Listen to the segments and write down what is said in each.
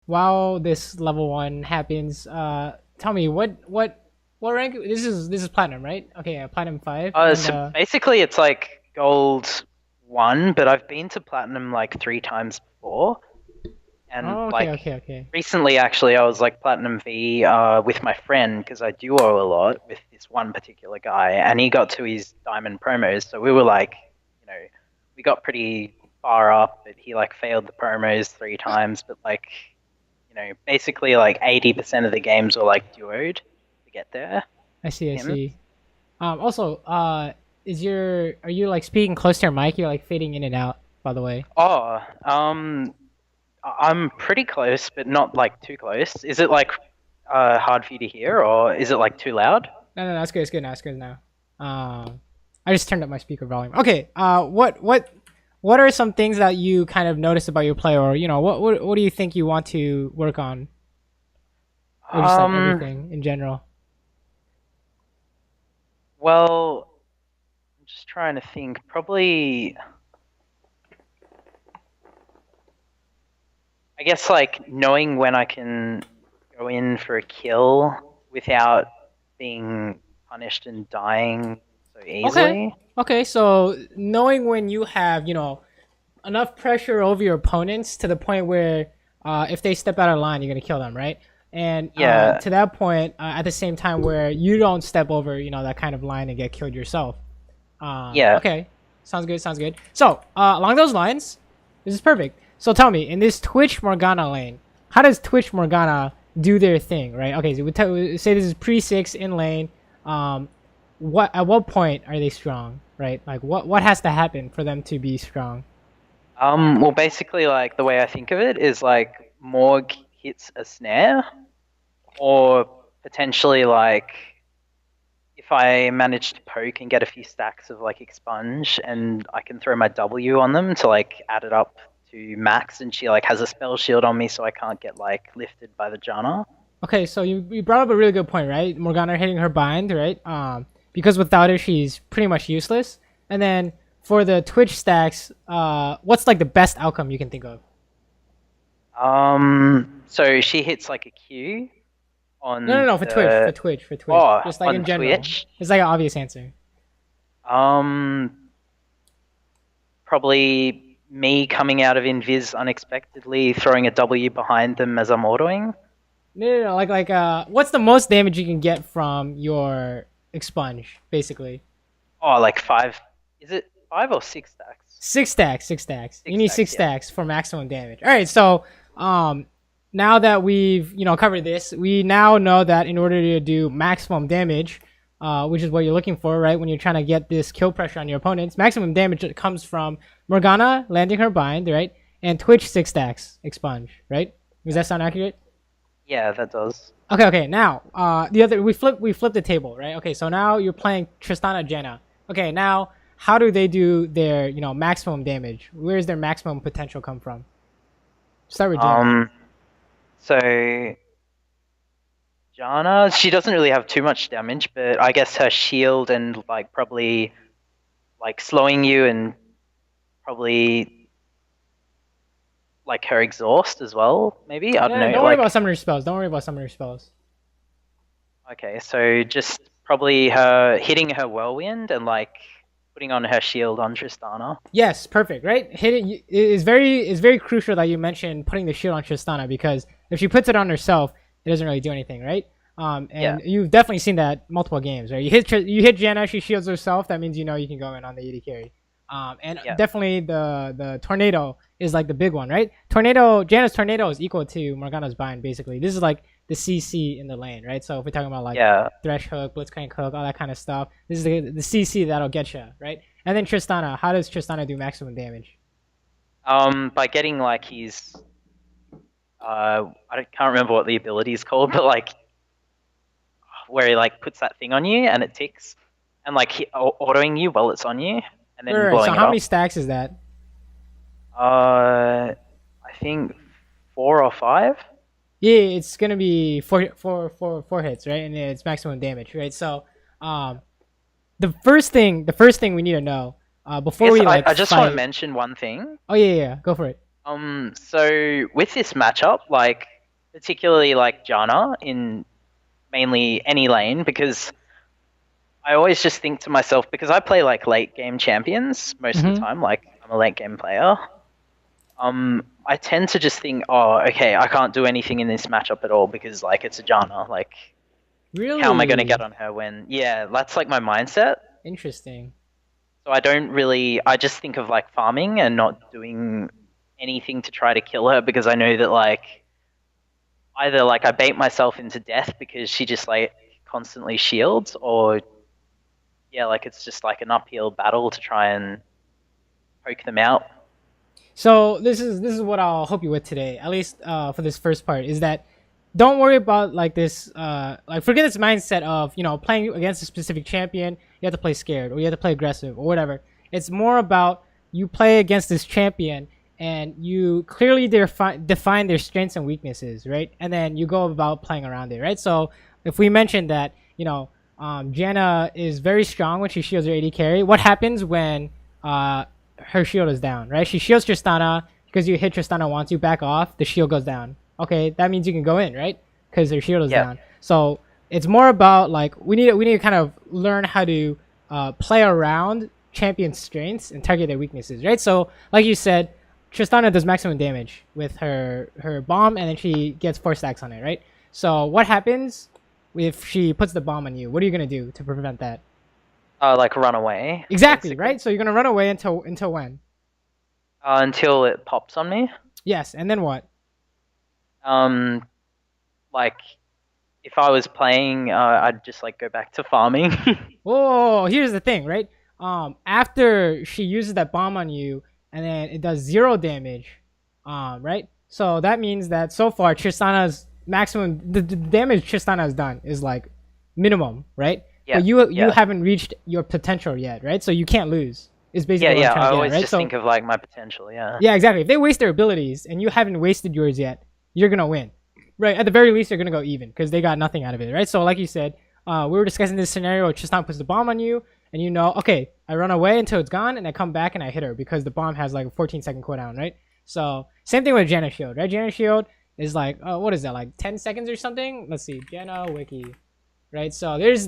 while this level 1 happens, tell me what rank? This is platinum, right? Okay, yeah, platinum 5, and So basically it's like gold 1, but I've been to platinum like 3 times before. And oh, okay, like okay, okay. recently, actually, I was like Platinum V with my friend because I duo a lot with this one particular guy, and he got to his diamond promos. So we were like, you know, we got pretty far up, but he like failed the promos 3 times. But like, basically like 80% of the games were like duoed to get there I see, with I him. see. Also, are you like speaking close to your mic? You're like fading in and out, by the way. Oh, I'm pretty close, but not like too close. Is it like hard for you to hear, or is it like too loud? No, no, no, it's good, it's good now, it's good now. I just turned up my speaker volume. Okay, what are some things that you kind of notice about your play, or what do you think you want to work on, or just like Um, everything in general? well, I'm just trying to think. Probably, I guess, like knowing when I can go in for a kill without being punished and dying so Okay, easily. okay, so knowing when you have enough pressure over your opponents to the point where if they step out of line, you're gonna kill them, right? And Yeah, to that point, at the same time where you don't step over, that kind of line and get killed yourself. yeah. Okay, sounds good. Sounds good. So along those lines, this is perfect. So tell me, in this Twitch Morgana lane, how does Twitch Morgana do their thing, right? Okay, so we say this is pre-6 in lane. Um, at what point are they strong, right? Like what has to happen for them to be strong? Well, basically, like the way I think of it is like Morg hits a snare, or potentially like if I manage to poke and get a few stacks of like expunge and I can throw my W on them to like add it up to max and she like has a spell shield on me so I can't get like lifted by the Janna. Okay, so you brought up a really good point, right? Morgana hitting her bind, right? Because without it, she's pretty much useless. And then for the Twitch stacks, what's like the best outcome you can think of? So she hits like a Q No, no, on no, for Twitch, for the Twitch, for Twitch. oh Just like on in general. Twitch. It's like an obvious answer. Um Probably me coming out of invis unexpectedly, throwing a W behind them as I'm autoing. No, no, no, what's the most damage you can get from your expunge, basically? Oh, like five. Is it 5 or 6 stacks? 6 stacks, 6 stacks. You Six need stacks, six yeah. stacks for maximum damage. All right, so now that we've covered this, we now know that in order to do maximum damage, which is what you're looking for, right? When you're trying to get this kill pressure on your opponents, maximum damage comes from Morgana landing her bind, right? And Twitch 6 stacks expunge, right? Does that sound accurate? Yeah, that does. Okay, okay. Now, the other we flip the table, right? Okay, so now you're playing Tristana Janna. Okay, now how do they do their maximum damage? Where does their maximum potential come from? Start with Janna. Um, so Janna, she doesn't really have too much damage, but I guess her shield and like probably like slowing you and probably like her exhaust as well, maybe. I don't No, no, know. don't worry about Like, summoner spells. Don't worry about summoner spells. okay, so just probably her hitting her whirlwind and like putting on her shield on Tristana. Yes, perfect. Right, hit it. It is very crucial that you mentioned putting the shield on Tristana because if she puts it on herself, it doesn't really do anything, right? Yeah, And you've definitely seen that multiple games, right? You hit Janna, she shields herself. That means you can go in on the AD carry. And yeah. definitely the tornado is like the big one, right? Janna's tornado is equal to Morgana's bind. Basically, this is like the CC in the lane, right? So if we're talking about like Yeah. thresh hook, blitzcrank hook, all that kind of stuff, this is the CC that'll get you, right? And then Tristana, how does Tristana do maximum damage? By getting like his can't remember what the ability is called, but like where he like puts that thing on you and it ticks, and like autoing you while it's on you, and Right, then right. So blowing it how many up. stacks is that? I think 4 or 5. Yeah, it's gonna be four hits, right? And it's maximum damage, right? So, um, the first thing we need to know, I before guess we like I just want to fight. mention one thing. Oh yeah, yeah, yeah. Go for it. So with this matchup, like particularly like Janna in mainly any lane, because I always just think to myself, because I play like late game champions most of the Mm-hmm. time, like I'm a late game player. I tend to just think, oh, okay, I can't do anything in this matchup at all because like it's a Janna. Like, how am I going to get Really on her when? Yeah, that's like my mindset. interesting. So I don't really. I just think of like farming and not doing anything to try to kill her because I know that like either like I bait myself into death because she just like constantly shields, or yeah, like it's just like an uphill battle to try and poke them out. So this is what I'll help you with today, at least for this first part, is that don't worry about like this like forget this mindset of playing against a specific champion. You have to play scared or you have to play aggressive or whatever. It's more about you play against this champion and you clearly define their strengths and weaknesses, right? And then you go about playing around it, right? So if we mentioned that Janna is very strong when she shields her AD carry, what happens when her shield is down, right? She shields Tristana because you hit Tristana once, you back off, the shield goes down. Okay, that means you can go in, right? Because their shield is Yeah. down. So it's more about like we need to kind of learn how to play around champion strengths and target their weaknesses, right? So like you said, Tristana does maximum damage with her bomb, and then she gets 4 stacks on it, right? So what happens if she puts the bomb on you? What are you gonna do to prevent that? Like run away. Exactly, Basically. right? So you're gonna run away until when? Until it pops on me. Yes, and then what? Um, like if I was playing, I'd just like go back to farming. Whoa, here's the thing, right? After she uses that bomb on you, and then it does 0 damage, right? So that means that so far Tristana's maximum, the damage Tristana has done is like minimum, right? Yeah, But you yeah. haven't reached your potential yet, right? So you can't lose. Is Yeah, basically what yeah. I'm trying I to get at, always right? just So think of like my potential. Yeah. yeah, exactly. If they waste their abilities and you haven't wasted yours yet, you're gonna win, right? At the very least, you're gonna go even because they got nothing out of it, right? So, like you said, we were discussing this scenario where Tristan puts the bomb on you, and okay, I run away until it's gone, and I come back and I hit her because the bomb has like a 14-second cooldown, right? So, same thing with Janna Shield, right? Janna Shield is like, what is that, like 10 seconds or something? Let's see, Janna Wiki, right? So there's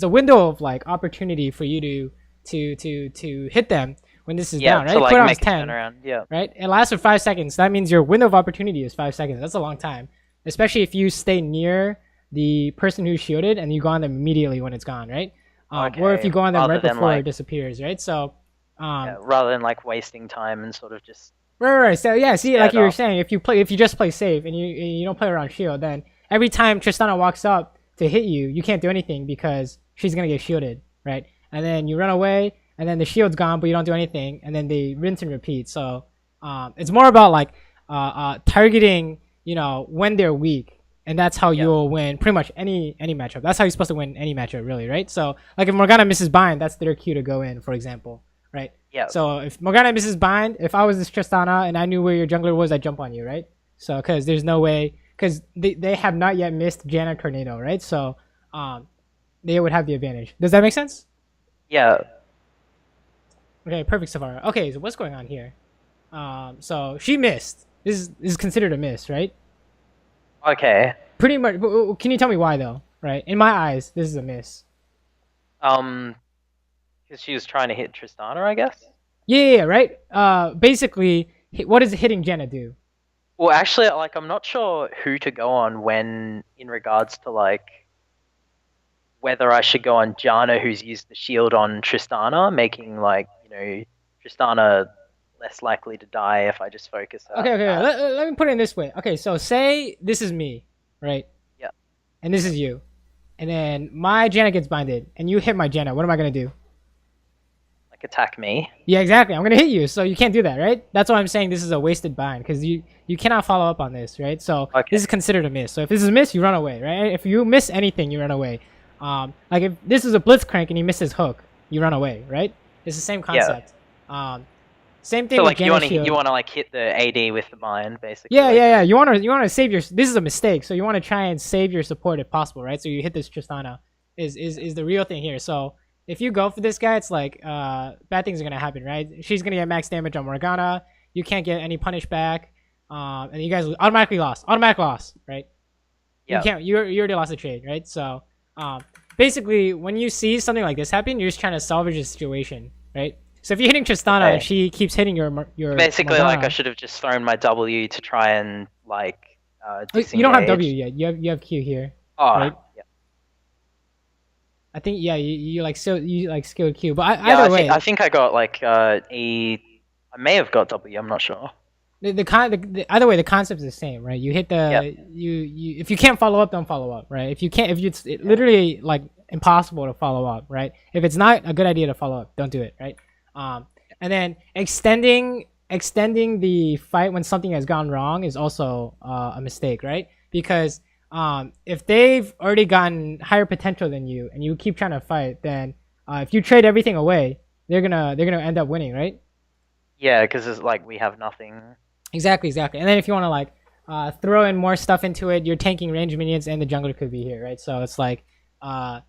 a window of like opportunity for you to hit them when this is Yeah, down, right? to like Cooldown's make a 10, turnaround. Yeah. right? It lasts for 5 seconds. That means your window of opportunity is 5 seconds. That's a long time, especially if you stay near the person who's shielded and you go on them immediately when it's gone, right? Or if Okay. you go on them Rather right than before it like, disappears, right? So, yeah, rather than like wasting time and sort of just right. So yeah, see, like scared you were up. saying, if you just play safe and you don't play around shield, then every time Tristana walks up to hit you, you can't do anything because she's gonna get shielded, right? And then you run away, and then the shield's gone, but you don't do anything, and then they rinse and repeat. So it's more about like targeting, when they're weak, and that's how Yeah. you'll win pretty much any matchup. That's how you're supposed to win any matchup, really, right? So like if Morgana misses bind, that's their cue to go in, for example, right? Yeah. So if Morgana misses bind, if I was this Tristana and I knew where your jungler was, I'd jump on you, right? So because there's no way, because they have not yet missed Janna Tornado, right? So they would have the advantage. Does that make sense? Yeah. Okay, perfect, Savara. Okay, so what's going on here? So she missed. This is considered a miss, right? Okay. Pretty much. Can you tell me why though? Right? In my eyes, this is a miss. Because she was trying to hit Tristana, I guess. Yeah, right. Basically, what does hitting Janna do? Well, actually, like I'm not sure who to go on when in regards to like whether I should go on Janna, who's used the shield on Tristana, making like Tristana less likely to die if I just focus her. Okay. Let me put it in this way. Okay, so say this is me, right? Yeah. And this is you, and then my Janna gets binded, and you hit my Janna. What am I gonna do? Like attack me. Yeah, exactly. I'm gonna hit you, so you can't do that, right? That's why I'm saying this is a wasted bind because you cannot follow up on this, right? So Okay. this is considered a miss. So if this is a miss, you run away, right? If you miss anything, you run away. Like if this is a blitzcrank and he misses hook, you run away, right? It's the same concept. Same thing So with like Janna Shield. you want to like hit the AD with the bind, basically. Yeah, like, yeah. You wanna save your. This is a mistake, so you want to try and save your support if possible, right? So you hit this Tristana is the real thing here. So if you go for this guy, it's like bad things are gonna happen, right? She's gonna get max damage on Morgana. You can't get any punish back. and you guys automatically lost. Automatic loss, right? Yeah. You can't. You already lost the trade, right? So, basically, when you see something like this happen, you're just trying to salvage the situation, right? So if you're hitting Tristana, Okay. she keeps hitting your. Basically, Morgana. like I should have just thrown my W to try and like disengage. You don't have W yet. You have Q here. Oh, right? yeah. I think you like skilled Q, but Yeah, either way, I think I got like E. I may have got W. I'm not sure. either way the concept is the same, right? You hit the you if you can't follow up, don't follow up, right? If you can't, if it's literally like impossible to follow up, right? If it's not a good idea to follow up, don't do it, right? And then extending the fight when something has gone wrong is also a mistake, right? Because if they've already gotten higher potential than you and you keep trying to fight, then if you trade everything away, they're gonna end up winning, right? Yeah, because it's like we have nothing. Exactly. And then if you want to like throw in more stuff into it, you're tanking range minions and the jungler could be here, right? So it's like only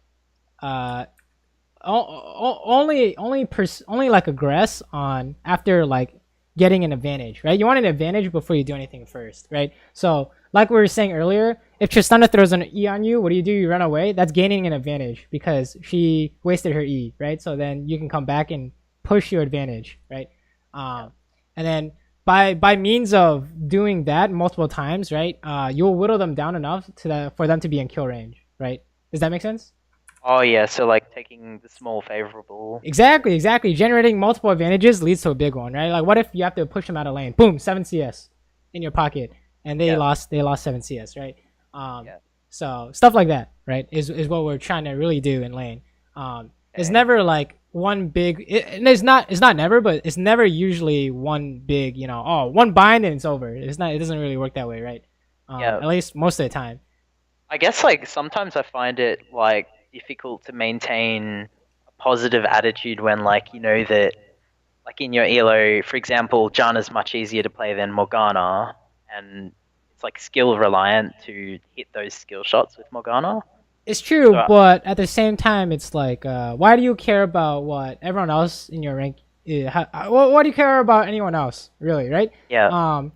like aggress on after like getting an advantage, right? You want an advantage before you do anything first, right? So like we were saying earlier, if Tristana throws an E on you, what do? You run away. That's gaining an advantage because she wasted her E, right? So then you can come back and push your advantage, right? And then by means of doing that multiple times, right? You'll whittle them down enough for them to be in kill range, right? Does that make sense? Oh yeah, so like taking the small favorable. Exactly. Generating multiple advantages leads to a big one, right? Like what if you have to push them out of lane? Boom, 7 CS in your pocket, and they lost 7 CS, right? So stuff like that, right, is what we're trying to really do in lane. It's never like one big. It's not never, but it's never usually one big. One bind and it's over. It's not. It doesn't really work that way, right? At least most of the time. I guess like sometimes I find it like difficult to maintain a positive attitude when like you know that like in your elo, for example, Janna's much easier to play than Morgana, and it's like skill reliant to hit those skill shots with Morgana. It's true, but at the same time, it's like, why do you care about what everyone else in your rank? What do you care about anyone else, really, right? Yeah.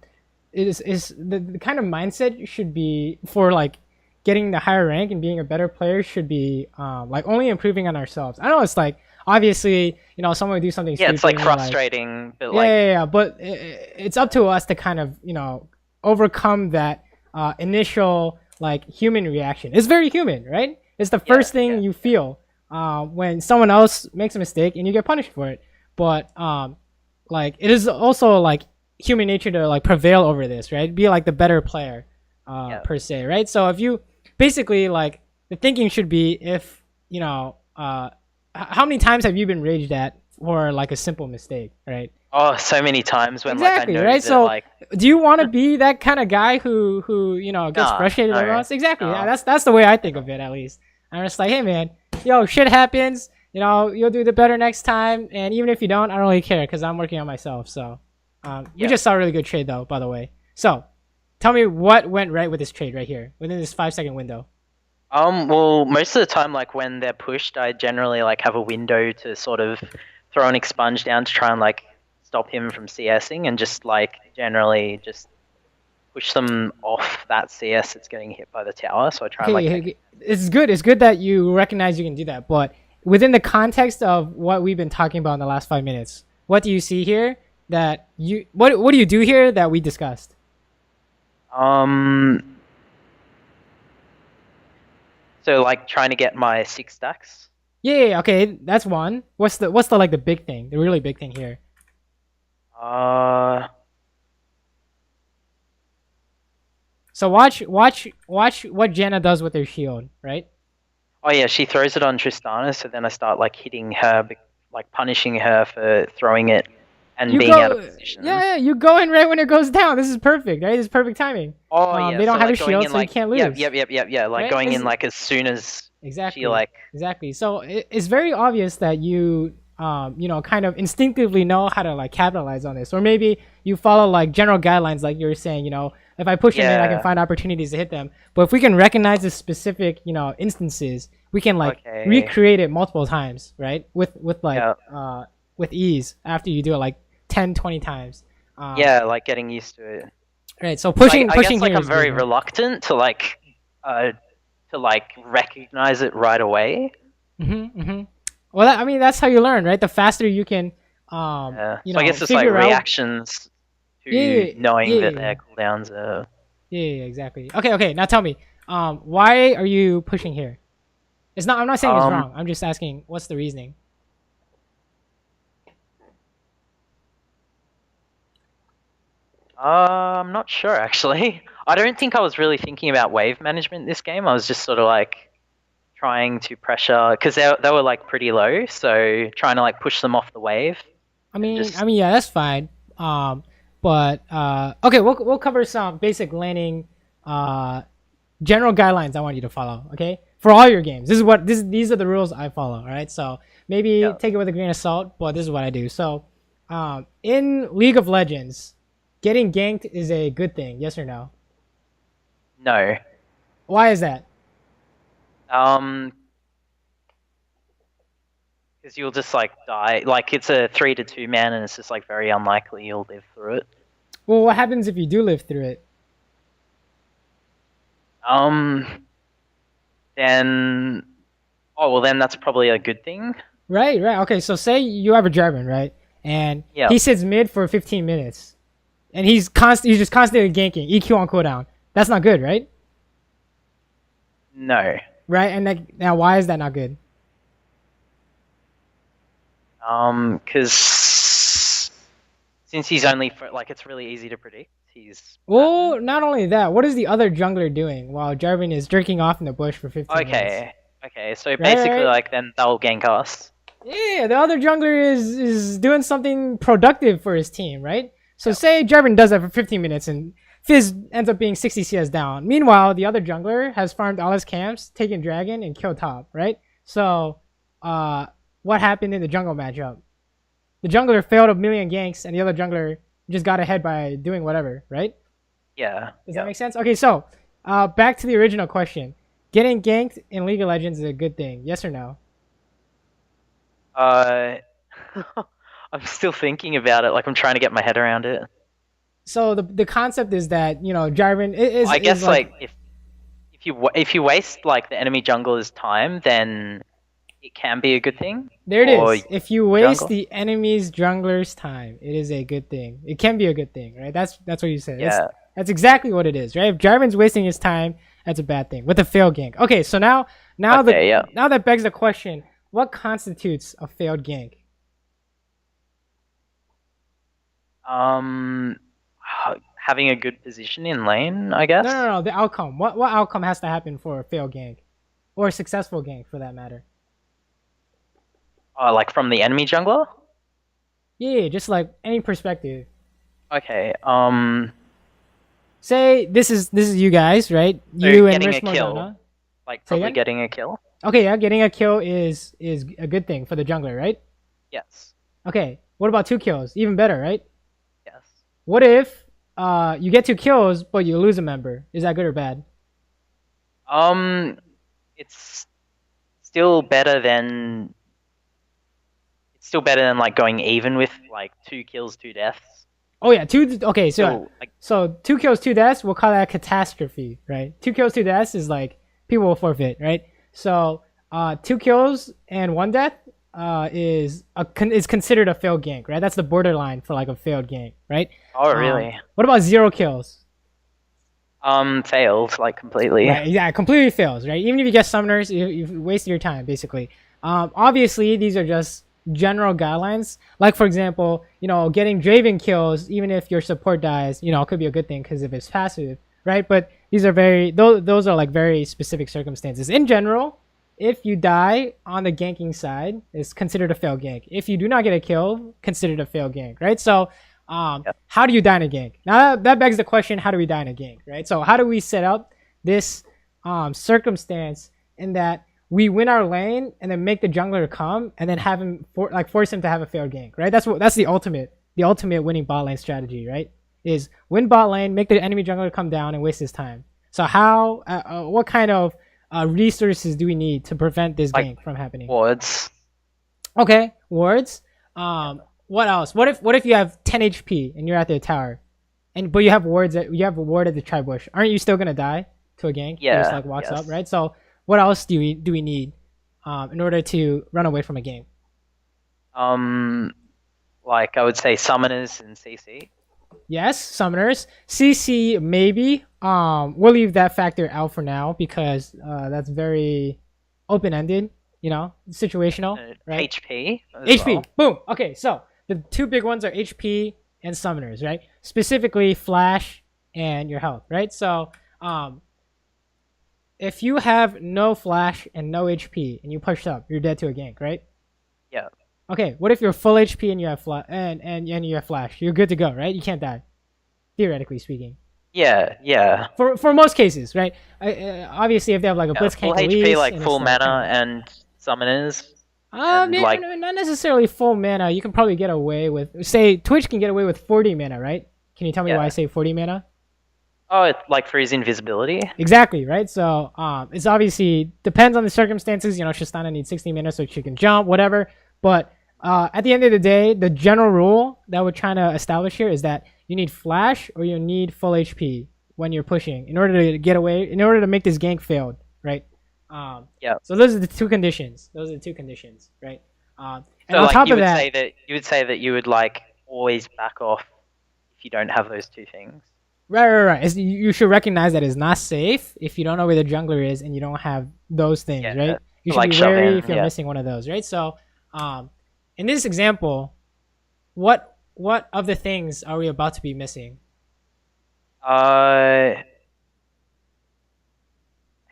Is the kind of mindset should be for like getting the higher rank and being a better player should be like only improving on ourselves. I know it's like obviously someone would do something. Yeah, it's like frustrating, like, but like yeah, but it's up to us to kind of overcome that initial like human reaction. It's very human, right? It's the first thing you feel when someone else makes a mistake and you get punished for it. But like it is also like human nature to like prevail over this, right? Be like the better player per se, right? So if you basically like the thinking should be if how many times have you been raged at for like a simple mistake, right? Oh, so many times when exactly, like I know right? that, So like, do you want to be that kind of guy who gets frustrated over us? Exactly. Yeah, that's the way I think of it, at least. I'm just like, hey man, shit happens. You'll do the better next time, and even if you don't, I don't really care because I'm working on myself. So we just saw a really good trade though, by the way. So tell me what went right with this trade right here within this 5-second window. Well, most of the time, like when they're pushed, I generally like have a window to sort of throw an expunge down to try and like stop him from CSing and just like generally just push them off that CS that's getting hit by the tower. So I try and like it's good that you recognize you can do that, but within the context of what we've been talking about in the last 5 minutes, what do you see here that what do you do here that we discussed? So like trying to get my 6 stacks. Yeah, okay, that's one. What's the like the big thing, the really big thing here? So watch what Janna does with her shield, right? Oh yeah, she throws it on Tristana, so then I start like hitting her, like punishing her for throwing it and being out of position. Yeah, you go in right when it goes down. This is perfect, right? This is perfect timing. Oh yeah, they don't have like a shield, so you can't lose. Yep. Like right? going in like as soon as she like. Exactly. So it's very obvious that you kind of instinctively know how to like capitalize on this, or maybe you follow like general guidelines, like you were saying. If I push them in, I can find opportunities to hit them. But if we can recognize the specific instances, we can like recreate it multiple times, right? With ease after you do it like 10-20 times. Yeah, like getting used to it. Right. So pushing I pushing guess like here I'm is very good, right? reluctant to like recognize it right away. Well, I mean, that's how you learn, right? The faster you can, So I guess it's like figure out. reactions to Yeah, knowing that yeah, their cooldowns are. yeah, exactly. Okay, okay. Now tell me, why are you pushing here? It's not. I'm not saying it's Um, wrong. I'm just asking, what's the reasoning? I'm not sure actually. I don't think I was really thinking about wave management this game. I was just sort of like trying to pressure because they were like pretty low, so trying to like push them off the wave and I just mean, yeah, that's fine. But okay, we'll cover some basic laning, general guidelines I want you to follow. Okay, for all your games, these are the rules I follow. All right, so maybe yeah. take it with a grain of salt, but this is what I do. So, in League of Legends, getting ganked is a good thing. Yes or no? No. Why is that? Um, because you'll just like die. Like it's a 3 to 2 man, and it's just like very unlikely you'll live through it. Well, what happens if you do live through it? Um, then then that's probably a good thing. Right, right. Okay, so say you have a Jarvan, right? And Yeah. he sits mid for 15 minutes. And he's just constantly ganking, EQ on cooldown. That's not good, right? No. Right? And now why is that not good? Because since he's only for like it's really easy to predict. He's Well, not only that, what is the other jungler doing while Jarvan is jerking off in the bush for 15 minutes? Okay. So Right, basically, right? like then they'll gank us. Yeah, the other jungler is doing something productive for his team, right? So Yeah. say Jarvan does that for 15 minutes and Fizz ends up being 60 CS down. Meanwhile, the other jungler has farmed all his camps, taken dragon, and killed top, right? So, what happened in the jungle matchup? The jungler failed a million ganks, and the other jungler just got ahead by doing whatever, right? Yeah. Does that make sense? Okay, so back to the original question: getting ganked in League of Legends is a good thing, yes or no? Uh, I'm still thinking about it. Like I'm trying to get my head around it. So the concept is that Jarvan I is guess like like if you waste like the enemy jungler's time, then it can be a good thing. there it Or is. If you waste jungle. the enemy's jungler's time, it is a good thing. It can be a good thing, right? That's what you said. Yeah. That's exactly what it is, right? If Jarvan's wasting his time, that's a bad thing with a failed gank. Okay, so now Okay. Yeah. now that begs the question: what constitutes a failed gank? Um, having a good position in lane, I guess. No. The outcome. What outcome has to happen for a failed gank, or a successful gank for that matter? Like from the enemy jungler. Yeah, just like any perspective. Okay. Say this is you guys, right? So You and getting Miss a kill, Morgana. like Say probably again? getting a kill. Okay, yeah, getting a kill is a good thing for the jungler, right? Yes. Okay, what about 2 kills? Even better, right? Yes. What if you get 2 kills but you lose a member? Is that good or bad? It's still better than like going even with like 2 kills, 2 deaths. Oh yeah, two. Okay, Still, like 2 kills, 2 deaths. We'll call that a catastrophe, right? 2 kills, 2 deaths is like people will forfeit, right? So 2 kills and 1 death is considered a failed gank, right? That's the borderline for like a failed gank, right? oh really? What about 0 kills? Failed like completely. Right, yeah, it completely fails, right? Even if you get summoners, you've wasted your time, basically. Obviously, these are just general guidelines. Like, for example, getting Draven kills, even if your support dies, it could be a good thing because if it's passive, right? But these are those are like very specific circumstances. In general, if you die on the ganking side, it's considered a failed gank. If you do not get a kill, considered a failed gank, right? So, Yep. how do you die in a gank? Now that begs the question: how do we die in a gank, right? So how do we set up this circumstance in that we win our lane and then make the jungler come and then have him force him to have a failed gank, right? That's the ultimate winning bot lane strategy, right? Is win bot lane, make the enemy jungler come down and waste his time. So what kind of resources do we need to prevent this Like gank from happening? wards. Okay, wards. What else? What if you have 10 HP and you're at the tower? but you have wards you have a ward at the tri bush. Aren't you still gonna die to a gank? Yeah. Just like walks yes. up, right? So what else do we need in order to run away from a game? Like I would say summoners and CC. Yes, summoners. CC maybe. We'll leave that factor out for now because that's very open-ended, you know, situational, right? HP. HP. Well. Boom. Okay, so the two big ones are HP and summoners, right? Specifically flash and your health, right? So, if you have no flash and no HP and you push up, you're dead to a gank, right? Yeah. Okay, what if you're full HP and you have and you have flash? You're good to go, right? You can't die, theoretically speaking. Yeah, yeah. For most cases, right? Obviously, if they have like a blitz full can't HP, release, like and full it's like, mana and summoners. Like, not necessarily full mana. You can probably get away with, say, Twitch can get away with 40 mana, right? Can you tell me why I say 40 mana? Oh, it like for his invisibility. Exactly, right? So it's obviously depends on the circumstances. You know, Tristana needs 60 mana so she can jump, whatever. But at the end of the day, the general rule that we're trying to establish here is that you need flash or you need full HP when you're pushing in order to get away, in order to make this gank failed, right? Yeah. So those are the two conditions. Those are the two conditions, right? And so on like top you of would that, say that you would say that you would like always back off if you don't have those two things. right. You should recognize that it's not safe if you don't know where the jungler is and you don't have those things, right? You should like be wary shove-in, if you're missing one of those, right? So, in this example, what of the things are we about to be missing?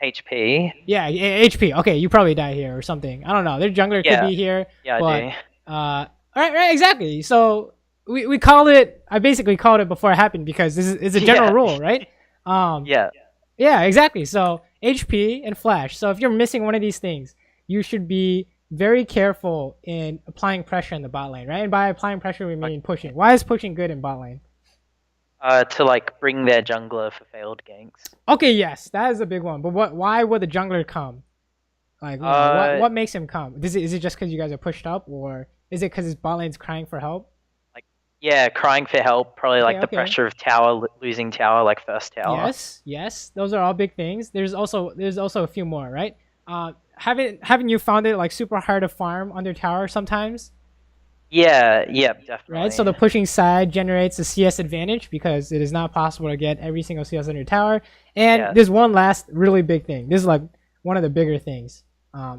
HP. Yeah, HP. Okay, you probably die here or something. I don't know. Their jungler could be here. Yeah, but, I do. Right, exactly. So we called it. I basically called it before it happened because this is a general rule, right? Yeah, exactly. So HP and flash. So if you're missing one of these things, you should be very careful in applying pressure in the bot lane, right? And by applying pressure, we mean pushing. Why is pushing good in bot lane? To like bring their jungler for failed ganks. Okay, yes, that is a big one. But why would the jungler come? Like, what makes him come? Is it just because you guys are pushed up, or is it because his bot lane's crying for help? Like, yeah, crying for help. Probably like the pressure of tower, losing tower, like first tower. Yes, those are all big things. There's also a few more, right? Haven't you found it like super hard to farm under tower sometimes? Yeah, definitely. Right, so the pushing side generates a CS advantage because it is not possible to get every single CS under tower. And there's one last really big thing. This is like one of the bigger things,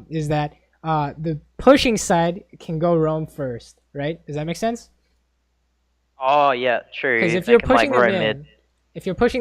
is that the pushing side can go roam first, right? Does that make sense? Oh yeah, true. Because if you're pushing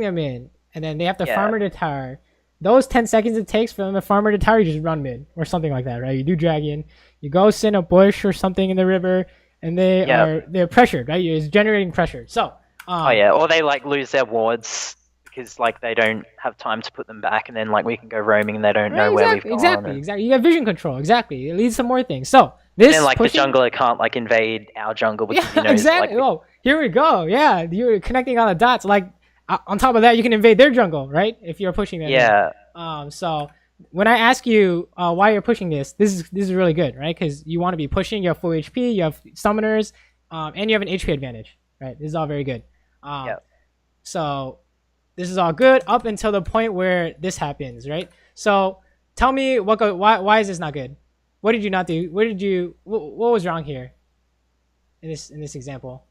them in, and then they have to farmer to tower, those 10 seconds it takes for them to farmer to tower, you just run mid or something like that, right? You do dragon, you go sit in a bush or something in the river, and they're pressured, right? It's generating pressure. So or they like lose their wards because like they don't have time to put them back, and then like we can go roaming and they don't know where we've gone. Exactly. You got vision control. Exactly. It leads to more things. So this and then like the jungler can't like invade our jungle because he knows exactly. like oh, here we go. Yeah, you're connecting all the dots. Like on top of that, you can invade their jungle, right? If you're pushing them. Yeah. So when I ask you why you're pushing this is really good, right? Because you want to be pushing. You have full HP. You have summoners, and you have an HP advantage, right? This is all very good. So this is all good up until the point where this happens, right? So tell me why is this not good? What did you not do? What was wrong here in this example?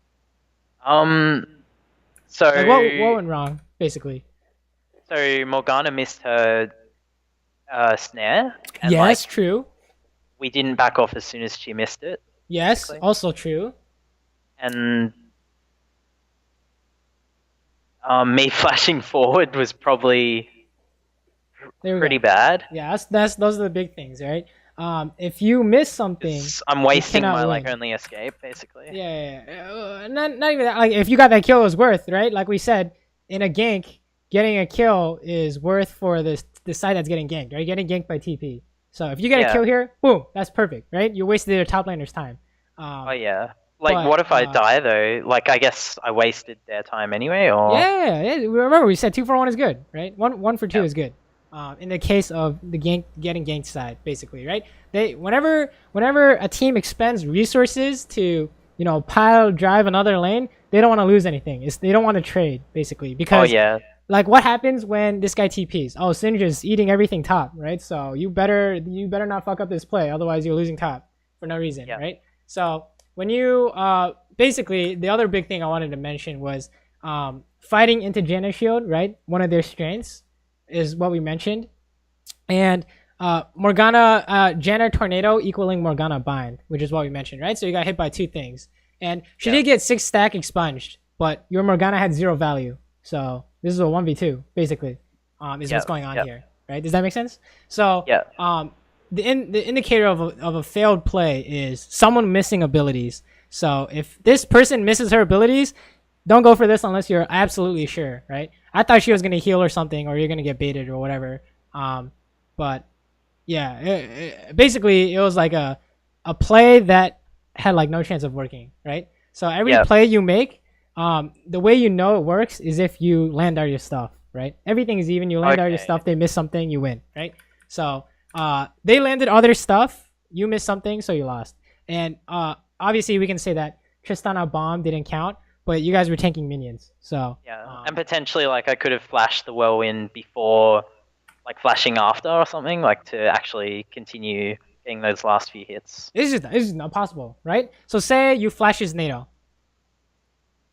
So like what went wrong, basically? So Morgana missed her snare. And, yes, true. We didn't back off as soon as she missed it. Yes, basically. Also true. And me flashing forward was probably pretty bad. Yeah, those are the big things, right? If you miss something, I'm wasting my like only escape, basically. Yeah. Not even that. Like if you got that kill, it was worth, right? Like we said, in a gank, getting a kill is worth for the side that's getting ganked, right? Getting ganked by TP. So if you get a kill here, boom, that's perfect, right? You wasted their top laner's time. Like, what if I die though? Like, I guess I wasted their time anyway, or yeah. Remember, we said 2 for 1 is good, right? One for 2 is good. In the case of the getting ganked side, basically, right? Whenever a team expends resources to pile drive another lane, they don't want to lose anything. They don't want to trade basically Oh because yeah. like what happens when this guy TPs? Oh, Singe is eating everything top, right? So you better not fuck up this play, otherwise you're losing top for no reason, Yeah. right? So when you basically the other big thing I wanted to mention was fighting into Janna shield, right? One of their strengths is what we mentioned, and Morgana Janna tornado equaling Morgana bind, which is what we mentioned, right? So you got hit by two things, and she did get 6 stack expunged, but your Morgana had 0 value. So this is a 1v2 basically, is what's going on here, right? Does that make sense? So the indicator of a failed play is someone missing abilities. So if this person misses her abilities, don't go for this unless you're absolutely sure, right? I thought she was gonna heal or something, or you're gonna get baited or whatever. But yeah, basically it was like a play that had like no chance of working, right? So every play you make, the way you know it works is if you land all your stuff, right? Everything is even. You land all your stuff, they miss something, you win, right? So they landed all their stuff, you missed something, so you lost. And obviously we can say that Tristana bomb didn't count, but you guys were tanking minions, so and potentially like I could have flashed the whirlwind before, like flashing after or something, like to actually continue getting those last few hits. This is not possible, right? So say you flash his NATO,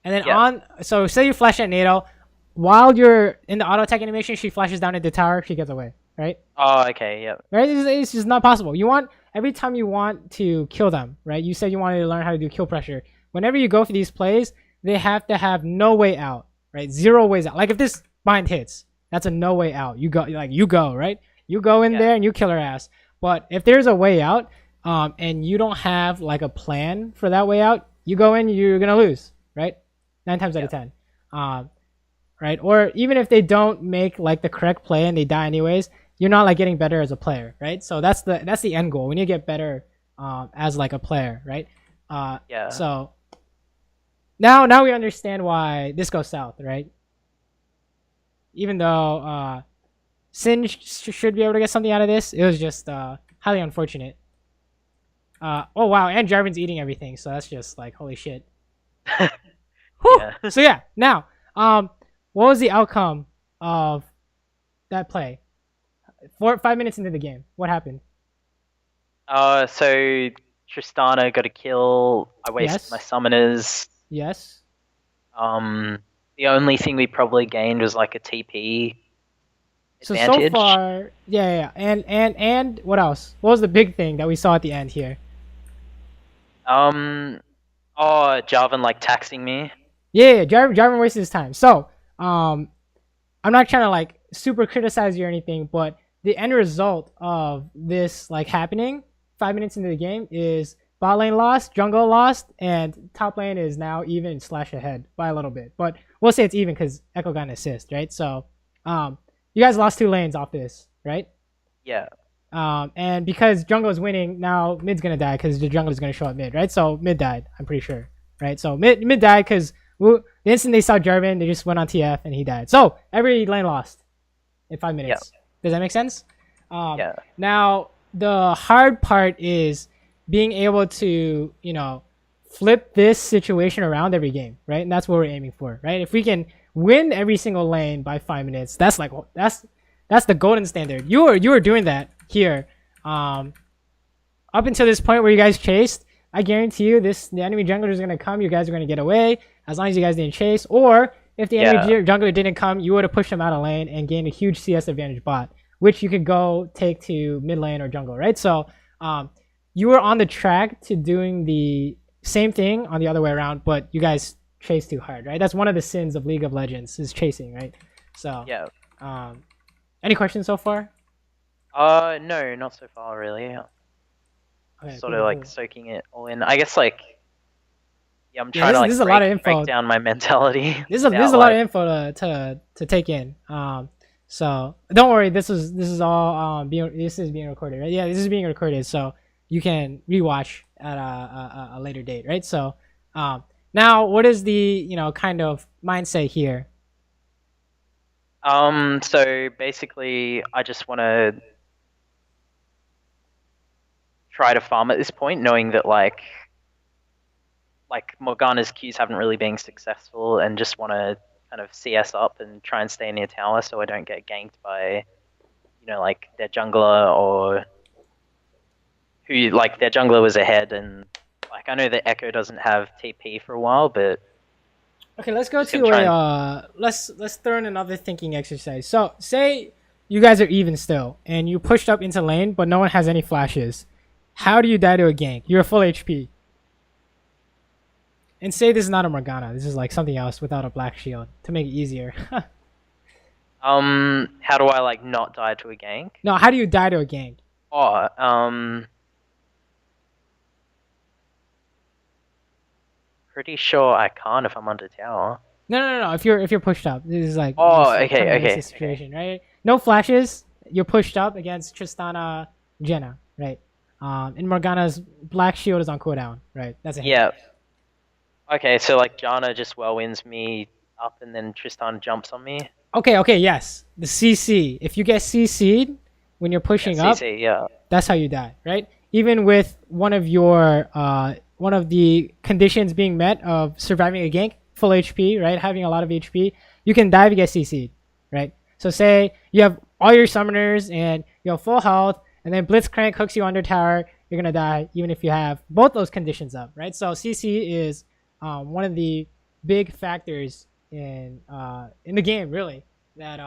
and then so say you flash at NATO, while you're in the auto attack animation, she flashes down at the tower, she gets away, right? Oh, okay, yeah. Right? It's just not possible. You want, every time you want to kill them, right? You said you wanted to learn how to do kill pressure. Whenever you go for these plays, they have to have no way out, right? 0 ways out. Like if this bind hits, that's a no way out. You go, right? You go in there and you kill her ass. But if there's a way out, and you don't have like a plan for that way out, you go in, you're gonna lose, right? 9 times out of 10. Right? Or even if they don't make like the correct play and they die anyways, you're not like getting better as a player, right? So that's the end goal. We need to get better as like a player, right? So now we understand why this goes south, right? Even though Singe should be able to get something out of this, it was just highly unfortunate. Oh wow, and Jarvan's eating everything, so that's just like holy shit. So yeah, now what was the outcome of that play? 5 minutes into the game, what happened? So Tristana got a kill. I wasted my summoners. Yes. The only thing we probably gained was like a TP So advantage. far, and what else? What was the big thing that we saw at the end here? Jarvan like taxing me. Yeah, Jarvan wasted his time. So, I'm not trying to like super criticize you or anything, but the end result of this like happening 5 minutes into the game is bot lane lost, jungle lost, and top lane is now even / ahead by a little bit. But we'll say it's even because Echo got an assist, right? So, you guys lost 2 lanes off this, right? Yeah. And because jungle is winning, now mid's gonna die because the jungle is gonna show up mid, right? So mid died, I'm pretty sure, right? So mid died because the instant they saw Jarvan, they just went on TF and he died. So every lane lost in 5 minutes. Does that make sense? Now the hard part is being able to, flip this situation around every game, right? And that's what we're aiming for, right? If we can win every single lane by 5 minutes, that's the golden standard. You were doing that here. Up until this point where you guys chased, I guarantee you the enemy jungler is going to come, you guys are going to get away as long as you guys didn't chase. Or if the enemy jungler didn't come, you would have pushed them out of lane and gained a huge CS advantage bot, which you could go take to mid lane or jungle, right? So you were on the track to doing the same thing on the other way around, but you guys chased too hard, right? That's one of the sins of League of Legends is chasing, right? So any questions so far? No, not so far really. Okay, sort of like soaking it all in. I guess like I'm trying to like break down my mentality. This is a lot of info to take in. So don't worry, this is all being recorded, right? Yeah, this is being recorded, so you can rewatch at a later date, right? So now what is the kind of mindset here? So basically I just want to try to farm at this point, knowing that like like Morgana's Qs haven't really been successful, and just want to kind of CS up and try and stay near tower so I don't get ganked by, like their jungler, or who, like, their jungler was ahead, and like I know the Echo doesn't have TP for a while, but Okay, let's go just gonna to try a and let's throw in another thinking exercise. So say you guys are even still and you pushed up into lane, but no one has any flashes. How do you die to a gank? You're full HP. And say this is not a Morgana. This is like something else without a black shield to make it easier. how do I like not die to a gank? No, how do you die to a gank? Oh, pretty sure I can't if I'm under tower. No. If you're pushed up, this is like Oh, this, like, okay, kind of okay, basic situation, right? No flashes. You're pushed up against Tristana, Janna, right? And Morgana's black shield is on cooldown, right? That's a hit. Yeah. Okay, so like Janna just whirlwinds me up, and then Tristan jumps on me. Okay, yes. The CC. If you get CC'd when you're pushing up, CC, yeah. that's how you die, right? Even with one of the conditions being met of surviving a gank, full HP, right? Having a lot of HP, you can die if you get CC'd, right? So say you have all your summoners and you have full health, and then Blitzcrank hooks you under tower, you're gonna die even if you have both those conditions up, right? So CC is one of the big factors in the game, really, that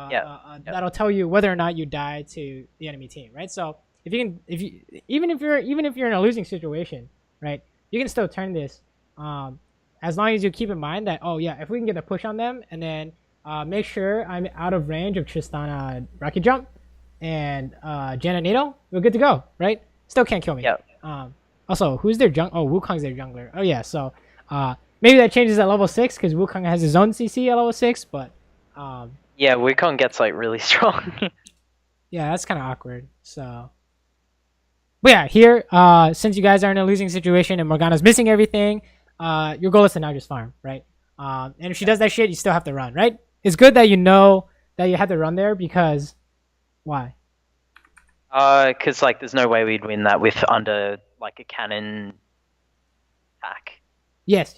that'll tell you whether or not you die to the enemy team, right? So even if you're in a losing situation, right, you can still turn this, as long as you keep in mind that, oh yeah, if we can get a push on them, and then make sure I'm out of range of Tristana Rocket Jump and Janna Needle, we're good to go, right? Still can't kill me. Yep. Also, who's their Wukong's their jungler. Oh yeah, so maybe that changes at level 6 because Wukong has his own CC at level 6, but yeah, Wukong gets like really strong. yeah, that's kind of awkward. So, but yeah, here, since you guys are in a losing situation and Morgana's missing everything, your goal is to now just farm, right? And if she does that shit, you still have to run, right? It's good that you know that you have to run there because why? Because like there's no way we'd win that with under like a cannon attack. Yes.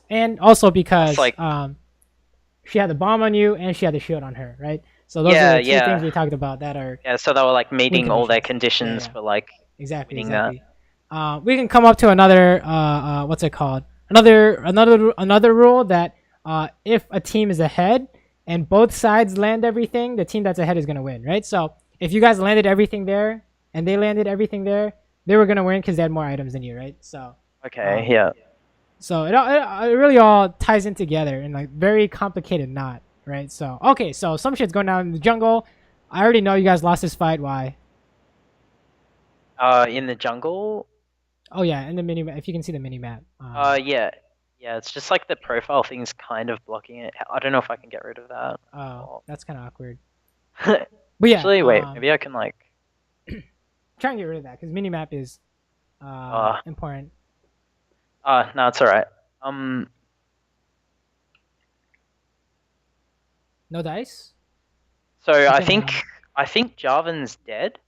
And also because Like, she had the bomb on you and she had the shield on her, right? So those are the two things we talked about that are so they were like meeting all their conditions for like exactly. that. We can come up to another what's it called? Another rule that if a team is ahead and both sides land everything, the team that's ahead is gonna win, right? So if you guys landed everything there and they landed everything there, they were gonna win because they had more items than you, right? So okay, yeah. So it really all ties in together in like very complicated knot, right? So okay, so some shit's going down in the jungle. I already know you guys lost this fight. Why? In the jungle. Oh yeah, in the mini map. If you can see the mini map. Yeah. It's just like the profile thing's kind of blocking it. I don't know if I can get rid of that. Oh, that's kind of awkward. But yeah. Actually, wait. Maybe I can like try and get rid of that because mini map is important. No, it's alright. No dice. So I think Jarvan's dead.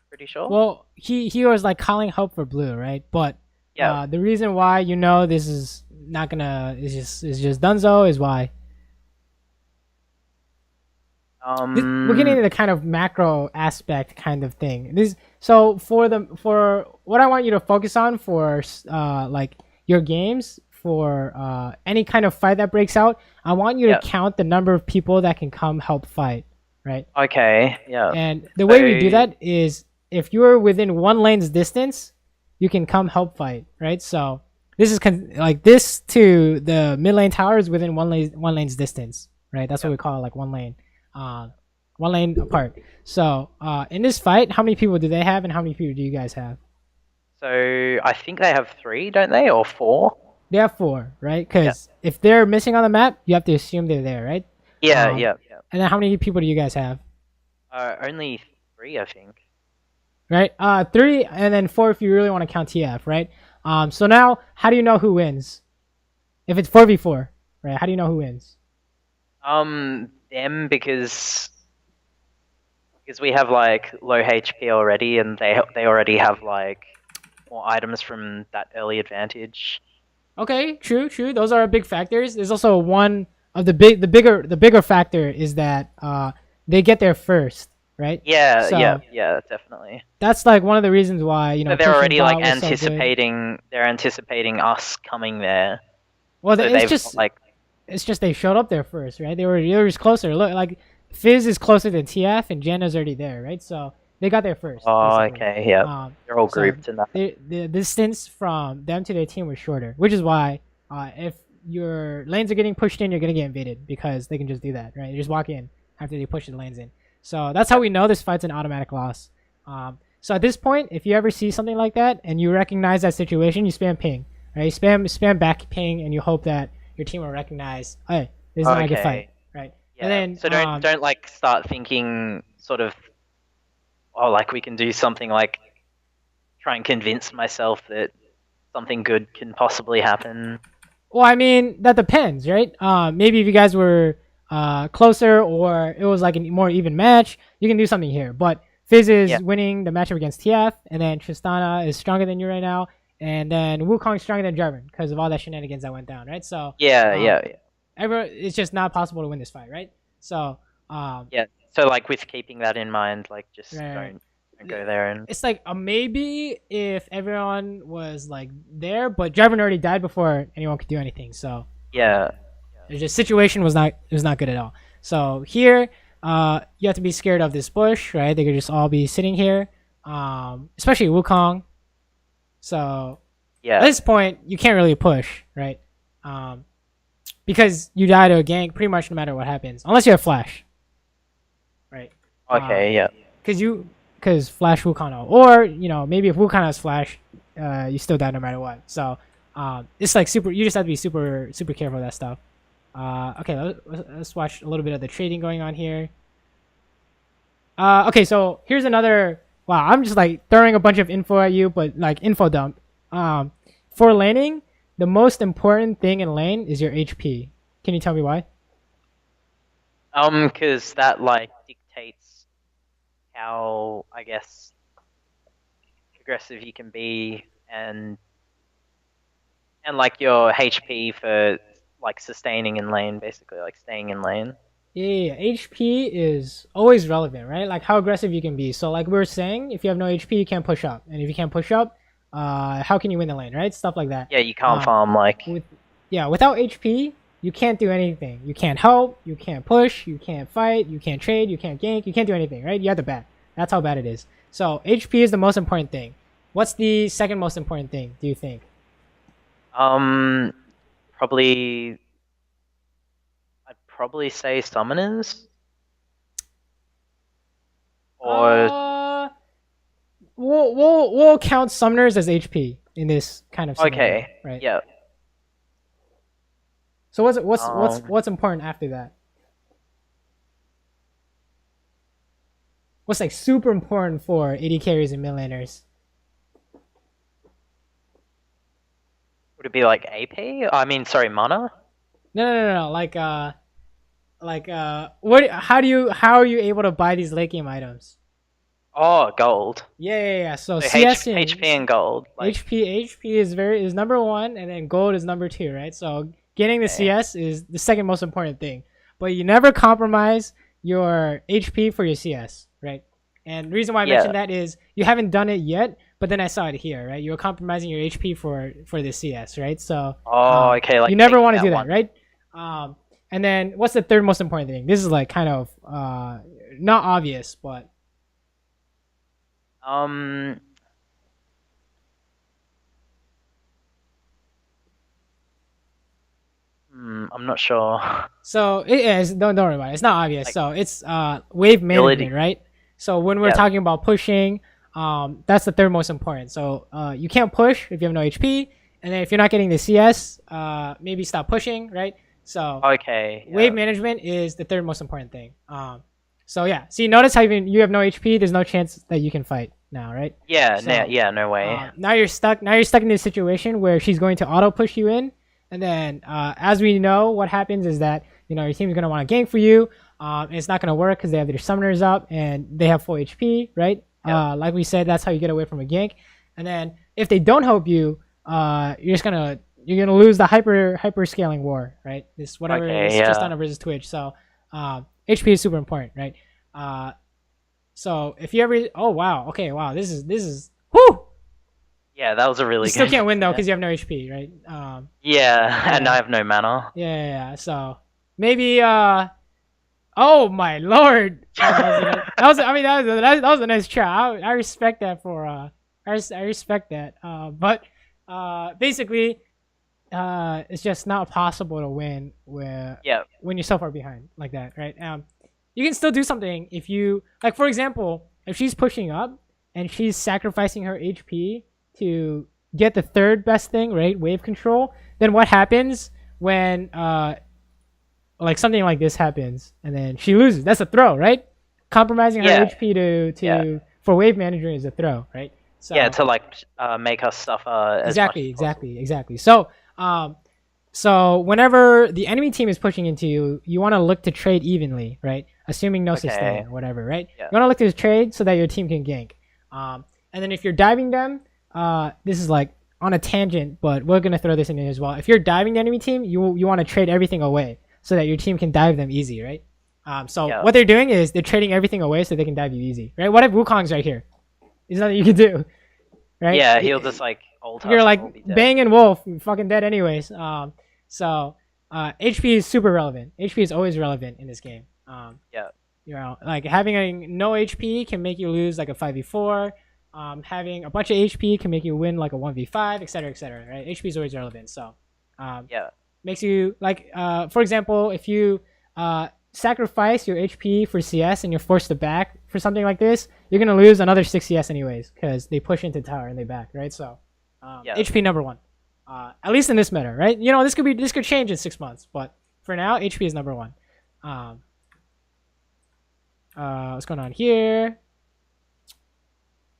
Pretty sure. Well, he was like calling help for blue, right? But yeah, the reason why this is not gonna is just Dunzo is why. We're getting into the kind of macro aspect kind of thing. So for what I want you to focus on for like your games for any kind of fight that breaks out, I want you to count the number of people that can come help fight, right? Okay, yeah. And the way we do that is if you're within one lane's distance, you can come help fight, right? So this is like this to the mid lane tower is within one lane's distance, right? That's what we call it, like one lane apart. So in this fight, how many people do they have and how many people do you guys have? So I think they have 3, don't they, or 4? They have 4, right? Because if they're missing on the map, you have to assume they're there, right? Yeah. And then how many people do you guys have? Only 3, I think. Right, 3, and then 4 if you really want to count TF, right? So now, how do you know who wins? If it's 4v4, right? How do you know who wins? Them because we have like low HP already, and they already have like more items from that early advantage. Okay, true, true. Those are big factors. There's also one of the bigger factor is that they get there first, right? Yeah, yeah, So yeah, definitely. that's like one of the reasons why So they're pushing already like bot was so good. anticipating us coming there. Well, So it's they've just like, they showed up there first, right? They were just closer. Look, like Fizz is closer than TF, and Janna's already there, right? So they got there first, oh, basically. okay, yeah, they're all So grouped in that. the distance from them to their team was shorter, which is why if your lanes are getting pushed in, you're gonna get invaded because they can just do that, right? You just walk in after they push the lanes in. So that's how we know this fight's an automatic loss. So at this point, if you ever see something like that and you recognize that situation, you spam ping, right? You spam back ping, and you hope that your team will recognize, hey, this is not a good fight, Okay, right? yeah. And then So don't like start thinking sort of, oh, like we can do something like try and convince myself that something good can possibly happen. well, I mean, that depends, right? Maybe if you guys were closer or it was like a more even match, you can do something here. But Fizz Yeah, is winning the matchup against TF, and then Tristana is stronger than you right now, and then Wukong is stronger than Jarvan because of all that shenanigans that went down, right? So, yeah, um, yeah, yeah. it's just not possible to win this fight, right? So, Yeah. So like with keeping that in mind, like just right. don't go there and It's like a maybe if everyone was like there, but Jarvan already died before anyone could do anything. So yeah. the just situation was not good at all. So here, you have to be scared of this bush, right? They could just all be sitting here, especially Wukong. So at Yeah. this point, you can't really push, right? Um, because you die to a gank pretty much no matter what happens, unless you have flash, right? Okay, yeah. Because flash Wukong, or maybe if Wukong has flash, you still die no matter what. So it's like super. You just have to be super careful of that stuff. Okay, let's watch a little bit of the trading going on here. Okay, so here's another. Wow, I'm just like throwing a bunch of info at you, but like info dump. For laning, the most important thing in lane is your HP. Can you tell me why? Because that like dictates how I guess aggressive you can be and like your HP for like sustaining in lane, basically like staying in lane. Yeah, HP is always relevant, right? Like how aggressive you can be. So like we were saying, if you have no HP, you can't push up, and if you can't push up, how can you win the lane, right? Stuff like that. Yeah, you can't Um, farm like with without HP, you can't do anything. You can't help, you can't push, you can't fight, you can't trade, you can't gank, you can't do anything, right? You have to bat. That's how bad it is. So HP is the most important thing. What's the second most important thing, do you think? um probably I'd probably say summoners or Uh we'll count summoners as HP in this kind of scenario, okay. right? Yeah. So what's Um what's important after that? What's like super important for AD carries and mid laners? would it be like AP? I mean, sorry, mana? No. What? How are you able to buy these late game items? Oh, gold. Yeah. So So CS and HP and gold. Like HP is number one, and then gold is number two, right? So getting the okay. CS is the second most important thing, but you never compromise your HP for your CS, right? And the reason why I Yeah. mentioned that is you haven't done it yet, but then I saw it here, right? You're compromising your HP for the CS, right? So Oh, okay, you like never taking want to that do that, one. right? And then what's the third most important thing? This is like kind of not obvious, but Um I'm not sure. so it is. Don't worry about it. It's not obvious. Like So it's wave ability. management, right? So when we're Yeah. talking about pushing, that's the third most important. So you can't push if you have no HP, and then if you're not getting the CS, maybe stop pushing, right? So Okay, wave yeah. management is the third most important thing. So yeah, see, notice how even you have no HP. There's no chance that you can fight now, right? Yeah, So no way. now you're stuck. Now you're stuck in this situation where she's going to auto push you in, and then as we know, what happens is that your team's gonna want to gank for you, and it's not gonna work because they have their summoners up and they have full HP, right? Yep. Like we said, that's how you get away from a gank. And then if they don't help you, you're just gonna you're gonna lose the hyper scaling war, right? This whatever it is, Okay, just yeah. on a versus Twitch. So HP is super important, right? So if you ever, oh wow, okay, wow, this is whoo. Yeah, that was a really You still good. can't win though Yeah. because you have no HP, right? Yeah, and Yeah. I have no mana. Yeah. So maybe oh my lord, that was I mean that was a nice try. I respect that for I respect that. But basically it's just not possible to win Yeah. when you're so far behind like that, right? You can still do something if you like, for example, if she's pushing up and she's sacrificing her HP to get the third best thing, right? Wave control. Then what happens when like something like this happens and then she loses? That's a throw, right? Compromising her Yeah. HP to Yeah. for wave manager is a throw, right? So Yeah, to like make us suffer as much as possible. exactly. So whenever the enemy team is pushing into you, you want to look to trade evenly, right? Assuming no sustain or whatever, right? Yeah. You want to look to trade so that your team can gank. And then if you're diving them, this is like on a tangent, but we're gonna throw this in as well. If you're diving the enemy team, you want to trade everything away so that your team can dive them easy, right? So what they're doing is they're trading everything away so they can dive you easy, right? What if Wukong's right here? There's nothing you can do, right? Yeah, he'll just like ult us You're and like we'll be dead. Bang and Wolf, you're fucking dead anyways. So HP is super relevant. HP is always relevant in this game. Yeah. You know, like having a no HP can make you lose like a 5v4. Having a bunch of HP can make you win like a 1v5, etc., right? HP is always relevant. So Yeah. makes you like for example, if you sacrifice your HP for CS and you're forced to back for something like this, you're gonna lose another 6 CS anyways because they push into tower and they back, right? So HP number one, at least in this meta, right? You know, this could change in 6 months, but for now, HP is number one. What's going on here?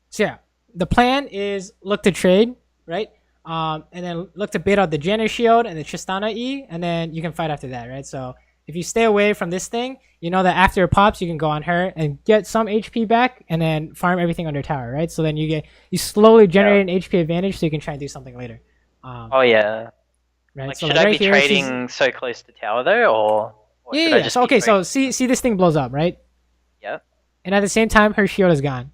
So yeah, the plan is look to trade, right? And then look to bait out the Janna shield and the Tristana E, and then you can fight after that, right? So if you stay away from this thing, you know that after it pops, you can go on her and get some HP back, and then farm everything under tower, right? So then you slowly generate an HP advantage, so you can try and do something later. Oh yeah. Right. Like, so should like I right be here, trading so close to tower though, or should I Yeah. just So be okay, so trading- see this thing blows up, right? Yeah. And at the same time, her shield is gone.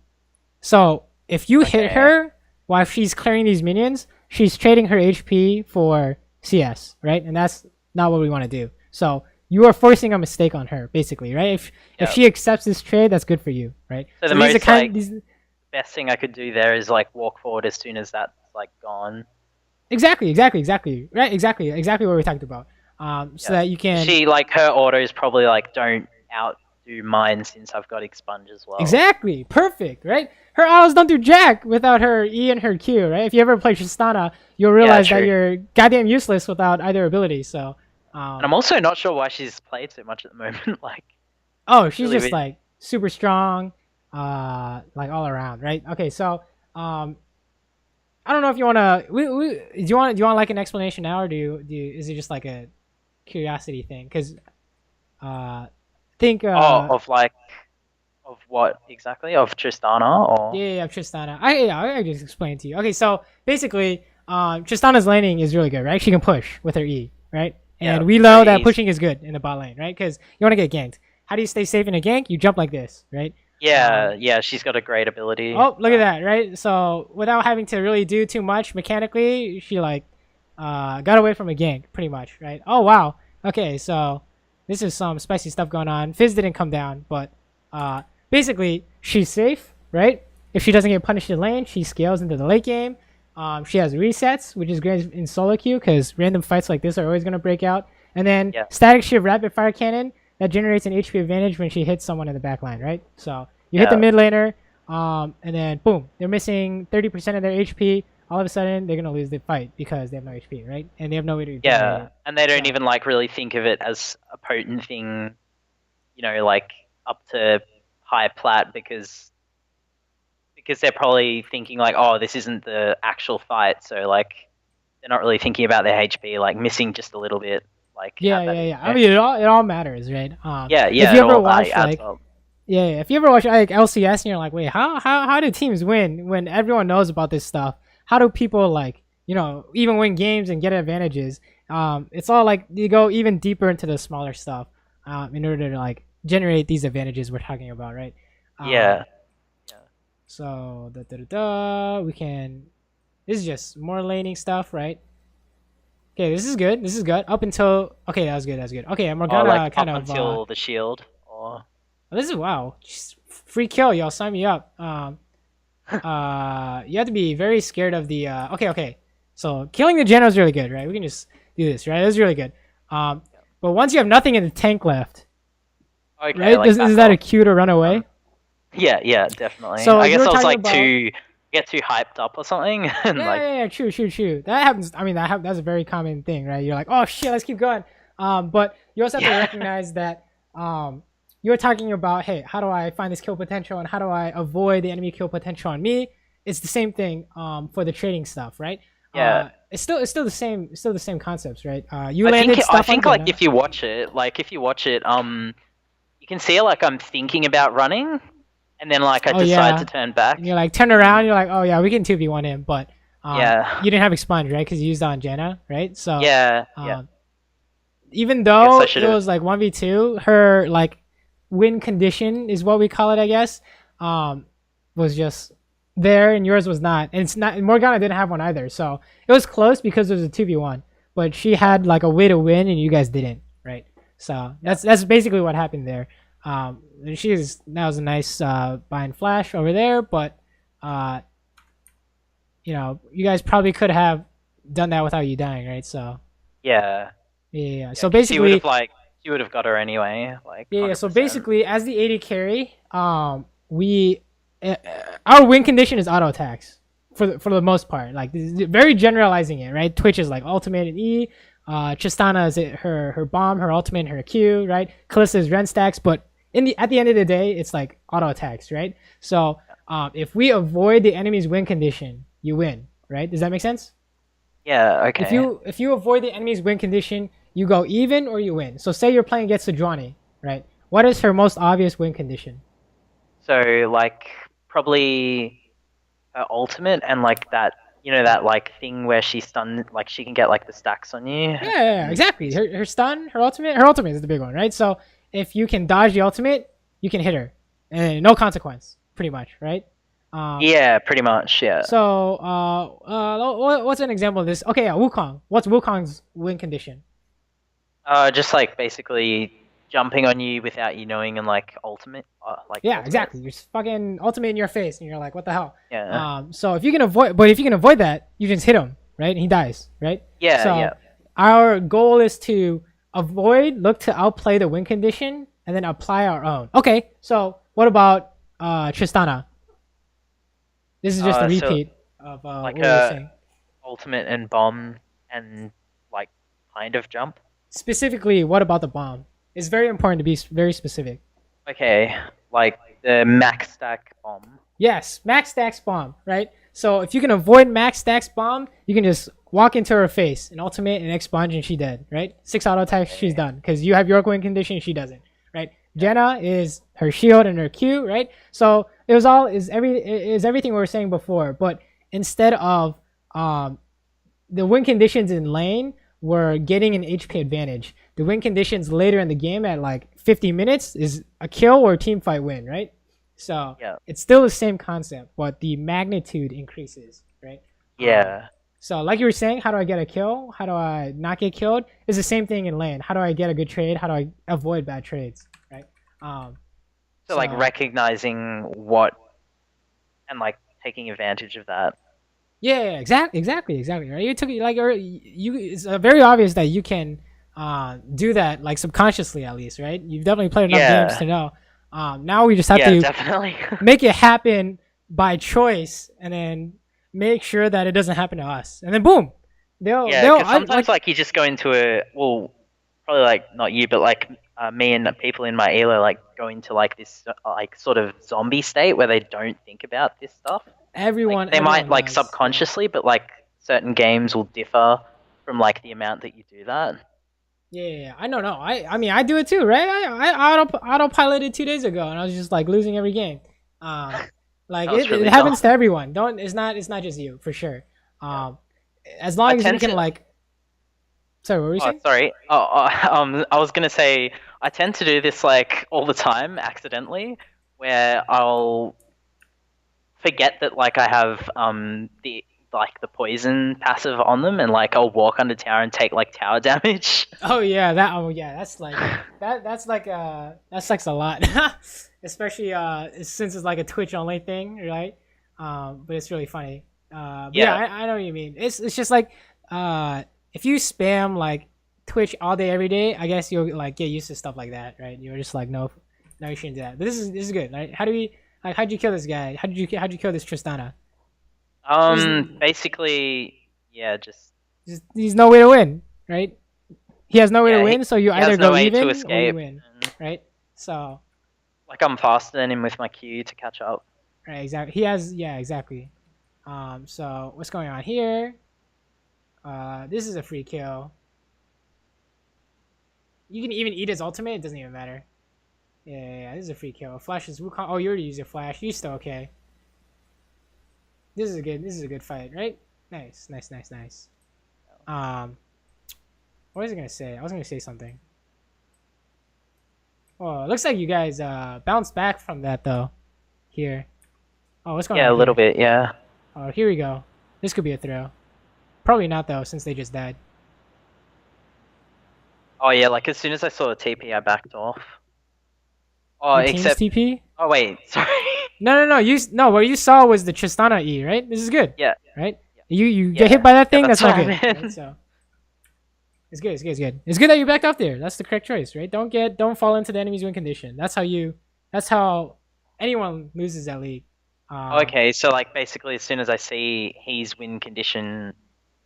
So if you hit Okay. her while she's clearing these minions, she's trading her HP for CS, right? And that's not what we want to do. So you are forcing a mistake on her, basically, right? If she accepts this trade, that's good for you, right? So the these are most kind like best thing I could do there is like walk forward as soon as that's like gone. exactly, right? Exactly what we talked about. So that you can She like her autos probably like don't outdo mine since I've got expunge as well. exactly perfect, right? Her autos don't do jack without her E and her Q, right? If you ever play Tristana, you'll realize that true. you're goddamn useless without either ability. So. And I'm also not sure why she's played so much at the moment. Like, oh, she's really just weird. like super strong, like all around, right? Okay, so I don't know if you wanna. Do you want like an explanation now, or do you is it just like a curiosity thing? Because think of what exactly? Of Tristana or yeah, Tristana. I just explain it to you. Okay, so basically, Tristana's laning is really good, right? She can push with her E, right? And Yeah, we know very that easy. pushing is good in the bot lane, right? Because you want to get ganked. How do you stay safe in a gank? You jump like this, right? yeah, she's got a great ability. Oh, look at that, right? So without having to really do too much mechanically, she like got away from a gank pretty much, right? Oh wow. Okay, so this is some spicy stuff going on. Fizz didn't come down, but basically she's safe, right? If she doesn't get punished in lane, she scales into the late game. She has resets, which is great in solo queue because random fights like this are always gonna break out. And then static shift rapid fire cannon that generates an HP advantage when she hits someone in the back line, right? So you hit the mid laner, and then boom, they're missing 30% of their HP. All of a sudden, they're gonna lose the fight because they have no HP, right? And they have no way to generate it. And they don't even like really think of it as a potent thing, you know, like up to high plat because they're probably thinking like, oh, this isn't the actual fight, so like they're not really thinking about their HP, like missing just a little bit. Like Yeah. I mean, it all matters, right? If If you ever watch adds like, up. if you ever watch like LCS and you're like, wait, how do teams win when everyone knows about this stuff? How do people like even win games and get advantages. It's all like you go even deeper into the smaller stuff in order to like generate these advantages we're talking about, right? Yeah. So we can. This is just more laning stuff, right? Okay, this is good. This is good. Up until okay, that was good. That was good. Okay, and Or Morgana like kind up of. until the shield. Or This is wow. Just free kill, y'all. Sign me up. You have to be very scared of the. Okay. So killing the Janna is really good, right? We can just do this, right? That's really good. But once you have nothing in the tank left, okay, right? like Is that a cue to run away? Yeah, definitely. So I you guess were I was talking like about- too get too hyped up or something, and like Yeah. True. That happens. I mean, that's a very common thing, right? You're like, oh shit, let's keep going. But you also have to recognize that you're talking about, hey, how do I find this kill potential and how do I avoid the enemy kill potential on me? It's the same thing for the trading stuff, right? Yeah. It's still the same concepts, right? I landed stuff think on like Janna. if you watch it, you can see like I'm thinking about running, and then like I decide to turn back. And you're like turn around, you're like, oh yeah, we can 2v1 him, but Yeah. you didn't have expunge, right? Because you used it on Janna, right? So Yeah. even though I it should've- was like 1v2, her like win condition is what we call it, I guess, was just there and yours was not. And it's not, and Morgana didn't have one either. So it was close because it was a 2v1, but she had like a way to win and you guys didn't, right? So that's basically what happened there. That was a nice bind flash over there, but you guys probably could have done that without you dying, right? So Yeah. so basically you would have got her anyway. Like yeah. So 100%. basically, as the AD carry, we our win condition is auto attacks for the most part. Like this is very generalizing it, right? Twitch is like ultimate and E. Tristana is her bomb, her ultimate, and her Q, right? Kalista is Ren stacks, but at the end of the day, it's like auto attacks, right? So if we avoid the enemy's win condition, you win, right? Does that make sense? Yeah. Okay. If you avoid the enemy's win condition, you go even or you win. So say you're playing against Sejuani, right? What is her most obvious win condition? So like probably her ultimate and like that that like thing where she stun like she can get like the stacks on you. Yeah, exactly. Her stun, her ultimate is the big one, right? So if you can dodge the ultimate, you can hit her, and no consequence, pretty much, right? Yeah, pretty much. Yeah. So what's an example of this? Okay, yeah, Wukong. What's Wukong's win condition? Just like basically jumping on you without you knowing and like ultimate, like Yeah, ultimate. exactly. You're fucking ultimate in your face, and you're like, what the hell? Yeah. So if you can avoid that, you just hit him, right? And he dies, right? Yeah. So yeah. our goal is to look to outplay the win condition, and then apply our own. Okay, so what about Tristana? This is just a repeat of like what we were saying. Ultimate and bomb and like kind of jump. Specifically, what about the bomb? It's very important to be very specific. Okay, like the max stack bomb. Yes, max stacks bomb, right? So if you can avoid max stacks bomb, you can just walk into her face, an ultimate and expunge, and she dead, right? 6 auto attacks, she's done, because you have your win condition, she doesn't, right? Janna is her shield and her Q, right? So it was everything we were saying before, but instead of the win conditions in lane were getting an HP advantage. The win conditions later in the game at like 50 minutes is a kill or a team fight win, right? So it's still the same concept, but the magnitude increases, right? Yeah. So like you were saying, how do I get a kill? How do I not get killed? It's the same thing in lane. How do I get a good trade? How do I avoid bad trades, right? So like recognizing what and like taking advantage of that. Yeah, exactly, right? You took like it's very obvious that you can do that like subconsciously at least, right? You've definitely played enough games to know. Now we just have to definitely make it happen by choice, and then make sure that it doesn't happen to us, and then boom, they'll sometimes like you just go into probably like not you, but like me and people in my elo like go into like this like sort of zombie state where they don't think about this stuff. They might like subconsciously, but like certain games will differ from like the amount that you do that. Yeah, I don't know. I mean, I do it too, right? I autopiloted 2 days ago, and I was just like losing every game. Like it happens to everyone. It's not just you for sure. as long I as you tend can to. like. Sorry, what were you Oh, saying? sorry. I was gonna say I tend to do this like all the time, accidentally, where I'll forget that like I have the poison passive on them, and like I'll walk under tower and take like tower damage. Oh yeah, that. Oh yeah, that's like that. That sucks a lot, especially since it's like a Twitch only thing, right? But it's really funny. But yeah, Yeah, I know what you mean. It's just like if you spam like Twitch all day every day, I guess you'll like get used to stuff like that, right? You're just like no, no, you shouldn't do that. But this is good, right? How do we like? How'd you kill this guy? How'd you kill this Tristana? There's Basically, yeah, just there's no way to win, right? He has no way to yeah. win, so you He either has no go way to even or you escape. win, And, right? So, like I'm faster than him with my Q to catch up. right, exactly. He has, yeah, exactly. So what's going on here? This is a free kill. You can even eat his ultimate. It doesn't even matter. Yeah. This is a free kill. Flash is Wukong. Oh, you already used your flash. You're still okay. This is a good. This is a good fight, right? Nice. What was I gonna say? I was gonna say something. Oh, it looks like you guys bounced back from that though. Here. Oh, what's going Yeah, on a little here? bit. Yeah. Oh, here we go. This could be a throw. Probably not though, since they just died. Oh yeah, like as soon as I saw a TP, I backed off. Oh, Your team's except. TP? Oh wait, sorry. No. No. What you saw was the Tristana E, right? This is good, Yeah. right? You Yeah. get hit by that thing. Yeah, that's that's not what good. I Right? meant. So it's good. It's good that you backed off there. That's the correct choice, right? Don't fall into the enemy's win condition. That's how anyone loses that league. Okay, so like basically, as soon as I see he's win condition,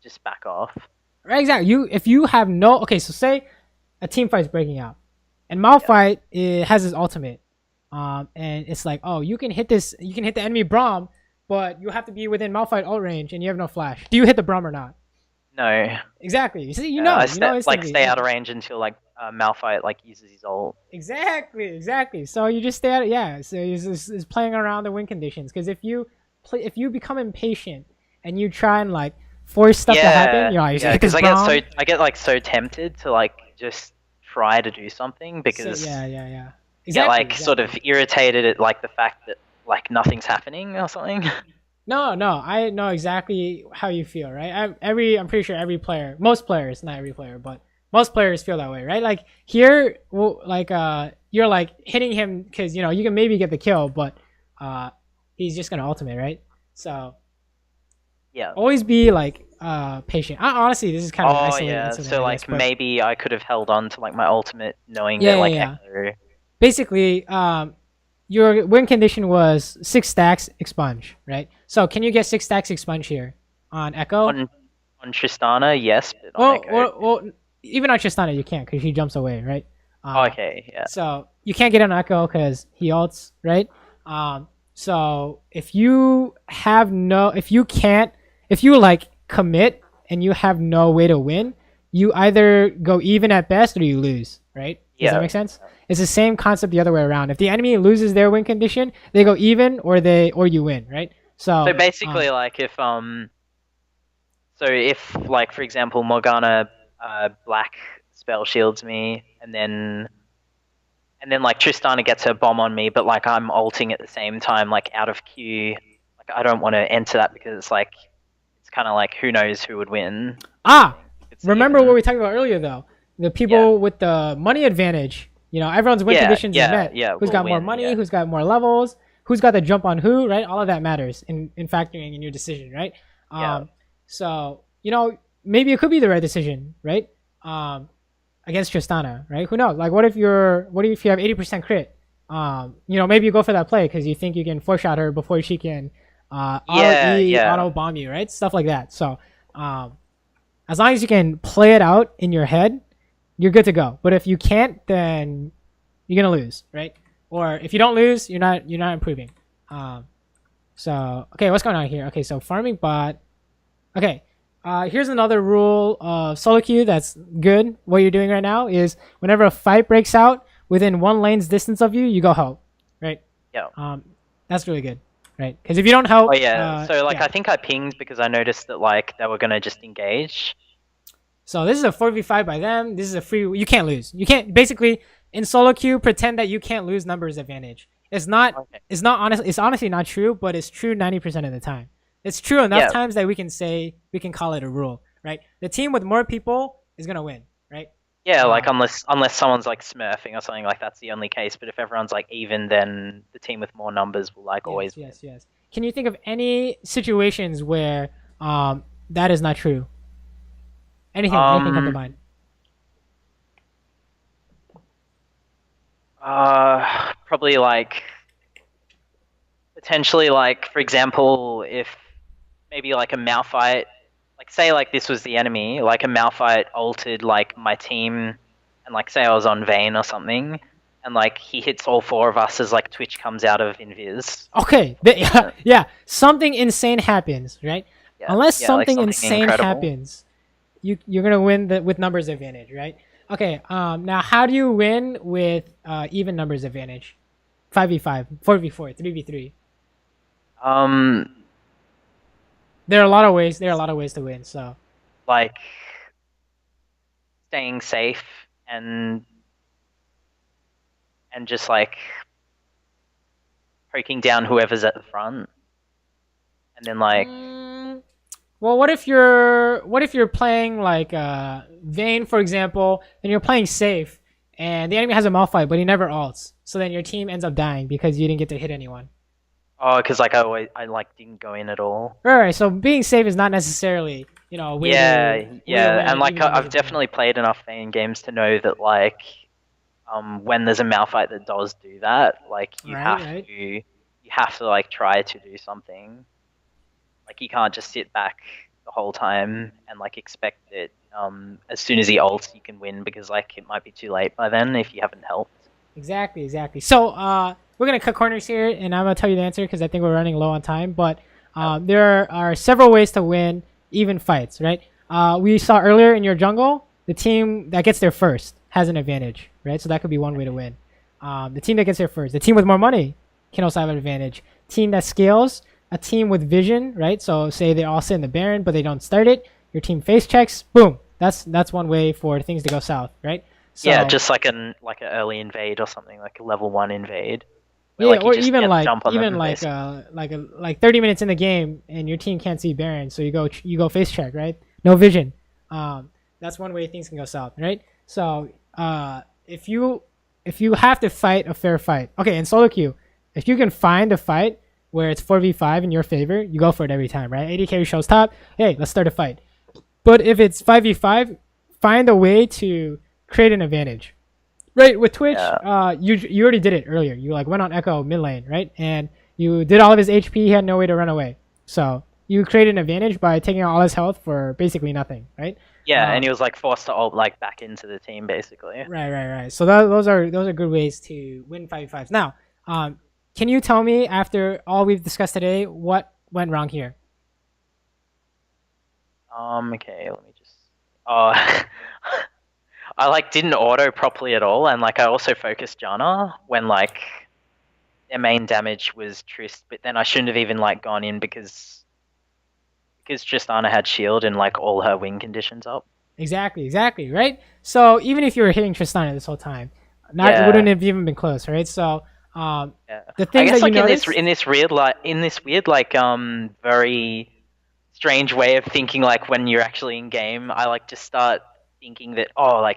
just back off. Right, exactly. If you have no okay, so say a team fight's breaking out, and Yeah. Malphite it has his ultimate, and it's like, oh, you can hit the enemy Braum, but you have to be within Malphite ult range, and you have no flash. Do you hit the Braum or not? No. Exactly. You see, you I know instantly. stay out of range until like Malphite like uses his ult. Exactly. So you just stay out. Yeah. So it's playing around the win conditions. Because if you become impatient and you try and like force stuff to happen, you know, you yeah, hit this because Braum. I get like so tempted to like just try to do something because So, yeah. get Exactly. like sort of irritated at like the fact that like nothing's happening or something. No, I know exactly how you feel, right? I'm pretty sure every player, most players, not every player, but most players feel that way, right? Like here, well, like you're like hitting him because you know you can maybe get the kill, but he's just gonna ultimate, right? So Yeah. always be like patient. Honestly, this is kind of an Oh isolated yeah. incident, So I guess, like but maybe I could have held on to like my ultimate, knowing yeah, that like yeah. Echo. Basically, your win condition was 6 stacks expunge, right? So can you get 6 stacks expunge here on Echo? On Tristana, yes, but on Echo. Well, even on Tristana you can't because he jumps away, right? Okay, yeah. So you can't get on Echo because he ults, right? So if you like commit and you have no way to win, you either go even at best or you lose, right? Does Yeah. that make sense? It's the same concept the other way around. If the enemy loses their win condition, they go even or you win, right? So basically, like if like for example Morgana black spell shields me, and then like Tristana gets her bomb on me, but like I'm ulting at the same time, like out of Q. Like I don't want to enter that because it's kind of like who knows who would win. Remember even. what we talked about earlier though? The people with the money advantage, you know, everyone's win conditions is met. Who's got more money? Who's got more levels? Who's got the jump on who? Right? All of that matters in factoring in your decision, right? So you know, maybe it could be the right decision, right? Against Tristana, right? Who knows? Like, what if you have 80% crit? You know, maybe you go for that play because you think you can four-shot her before she can auto bomb you, right? Stuff like that. So, as long as you can play it out in your head, you're good to go. But if you can't, then you're gonna lose, right? Or if you don't lose, you're not improving. So okay, what's going on here? Okay, so farming bot. Okay, here's another rule of solo queue that's good. What you're doing right now is whenever a fight breaks out within one lane's distance of you, you go help, right? Yeah. That's really good, right? Because if you don't help, Oh yeah. So like yeah. I think I pinged because I noticed that like they were gonna just engage. So this is a 4v5 by them. This is a free. You can't lose. You can't basically in solo queue pretend that you can't lose numbers advantage. It's not. Okay. It's not honest. It's honestly not true, but it's true 90% of the time. It's true enough Yeah. times that we can call it a rule, right? The team with more people is gonna win, right? Yeah, like unless someone's like smurfing or something, like that's the only case. But if everyone's like even, then the team with more numbers will like always win. Yes. Can you think of any situations where that is not true? Anything come to mind? Probably like potentially like for example, if maybe like a Malphite, like say like this was the enemy, like a Malphite altered like my team, and like say I was on Vayne or something, and like he hits all four of us as like Twitch comes out of Invis. Okay, yeah, something insane happens, right? Yeah, Unless yeah, something like insane incredible. happens, you're gonna win with numbers advantage, right? Okay, now how do you win with even numbers advantage? 5v5, 4v4, 3v3. There are a lot of ways. There are a lot of ways to win. So, like staying safe and just like poking down whoever's at the front, and then like well, what if you're playing like Vayne, for example, and you're playing safe, and the enemy has a Malphite, but he never ults, so then your team ends up dying because you didn't get to hit anyone. oh, because like I like didn't go in at all. Right. So being safe is not necessarily a way Yeah, to yeah, win, and like even I've if- definitely played enough Vayne games to know that like when there's a Malphite that does do that, like you have to like try to do something. Like you can't just sit back the whole time and like expect that as soon as he ults you can win, because like it might be too late by then if you haven't helped. Exactly. So we're gonna cut corners here, and I'm gonna tell you the answer because I think we're running low on time. But there are several ways to win even fights, right? We saw earlier in your jungle, the team that gets there first has an advantage, right? So that could be one way to win. The team that gets there first, the team with more money can also have an advantage. Team that scales, a team with vision, right? So say they all sit in the Baron, but they don't start it. Your team face checks, boom. That's one way for things to go south, right? So, yeah, just like an early invade or something, like a level 1 invade. Yeah, like, or just even like jump on them, like 30 minutes in the game and your team can't see Baron, so you go face check, right? No vision. That's one way things can go south, right? So if you have to fight a fair fight, okay, in solo queue, if you can find a fight where it's 4v5 in your favor, you go for it every time, right? AD carry shows top, hey, let's start a fight. But if it's 5v5, find a way to create an advantage. Right, with Twitch, you already did it earlier. You like went on Echo mid lane, right? And you did all of his HP, he had no way to run away. So you created an advantage by taking out all his health for basically nothing, right? Yeah, and he was like forced to ult like back into the team basically. Right. So those are good ways to win 5v5s. Now, can you tell me, after all we've discussed today, what went wrong here? Okay, let me just I like didn't auto properly at all, and like I also focused Janna when like their main damage was Trist, but then I shouldn't have even like gone in because Tristana had shield and like all her wing conditions up. Exactly, right? So even if you were hitting Tristana this whole time, it wouldn't have even been close, right? So the things I guess that you like noticed... in this weird very strange way of thinking, like when you're actually in game, I like to start thinking that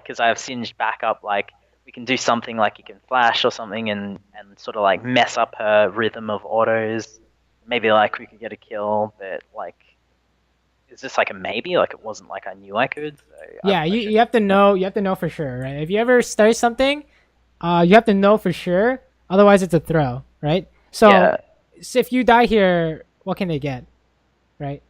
because I have Singed backup, like we can do something, like you can flash or something and sort of like mess up her rhythm of autos. Maybe like we could get a kill, but like it's just like a maybe. Like it wasn't like I knew I could. So you have to know for sure, right? If you ever start something, you have to know for sure. Otherwise, it's a throw, right? So if you die here, what can they get, right?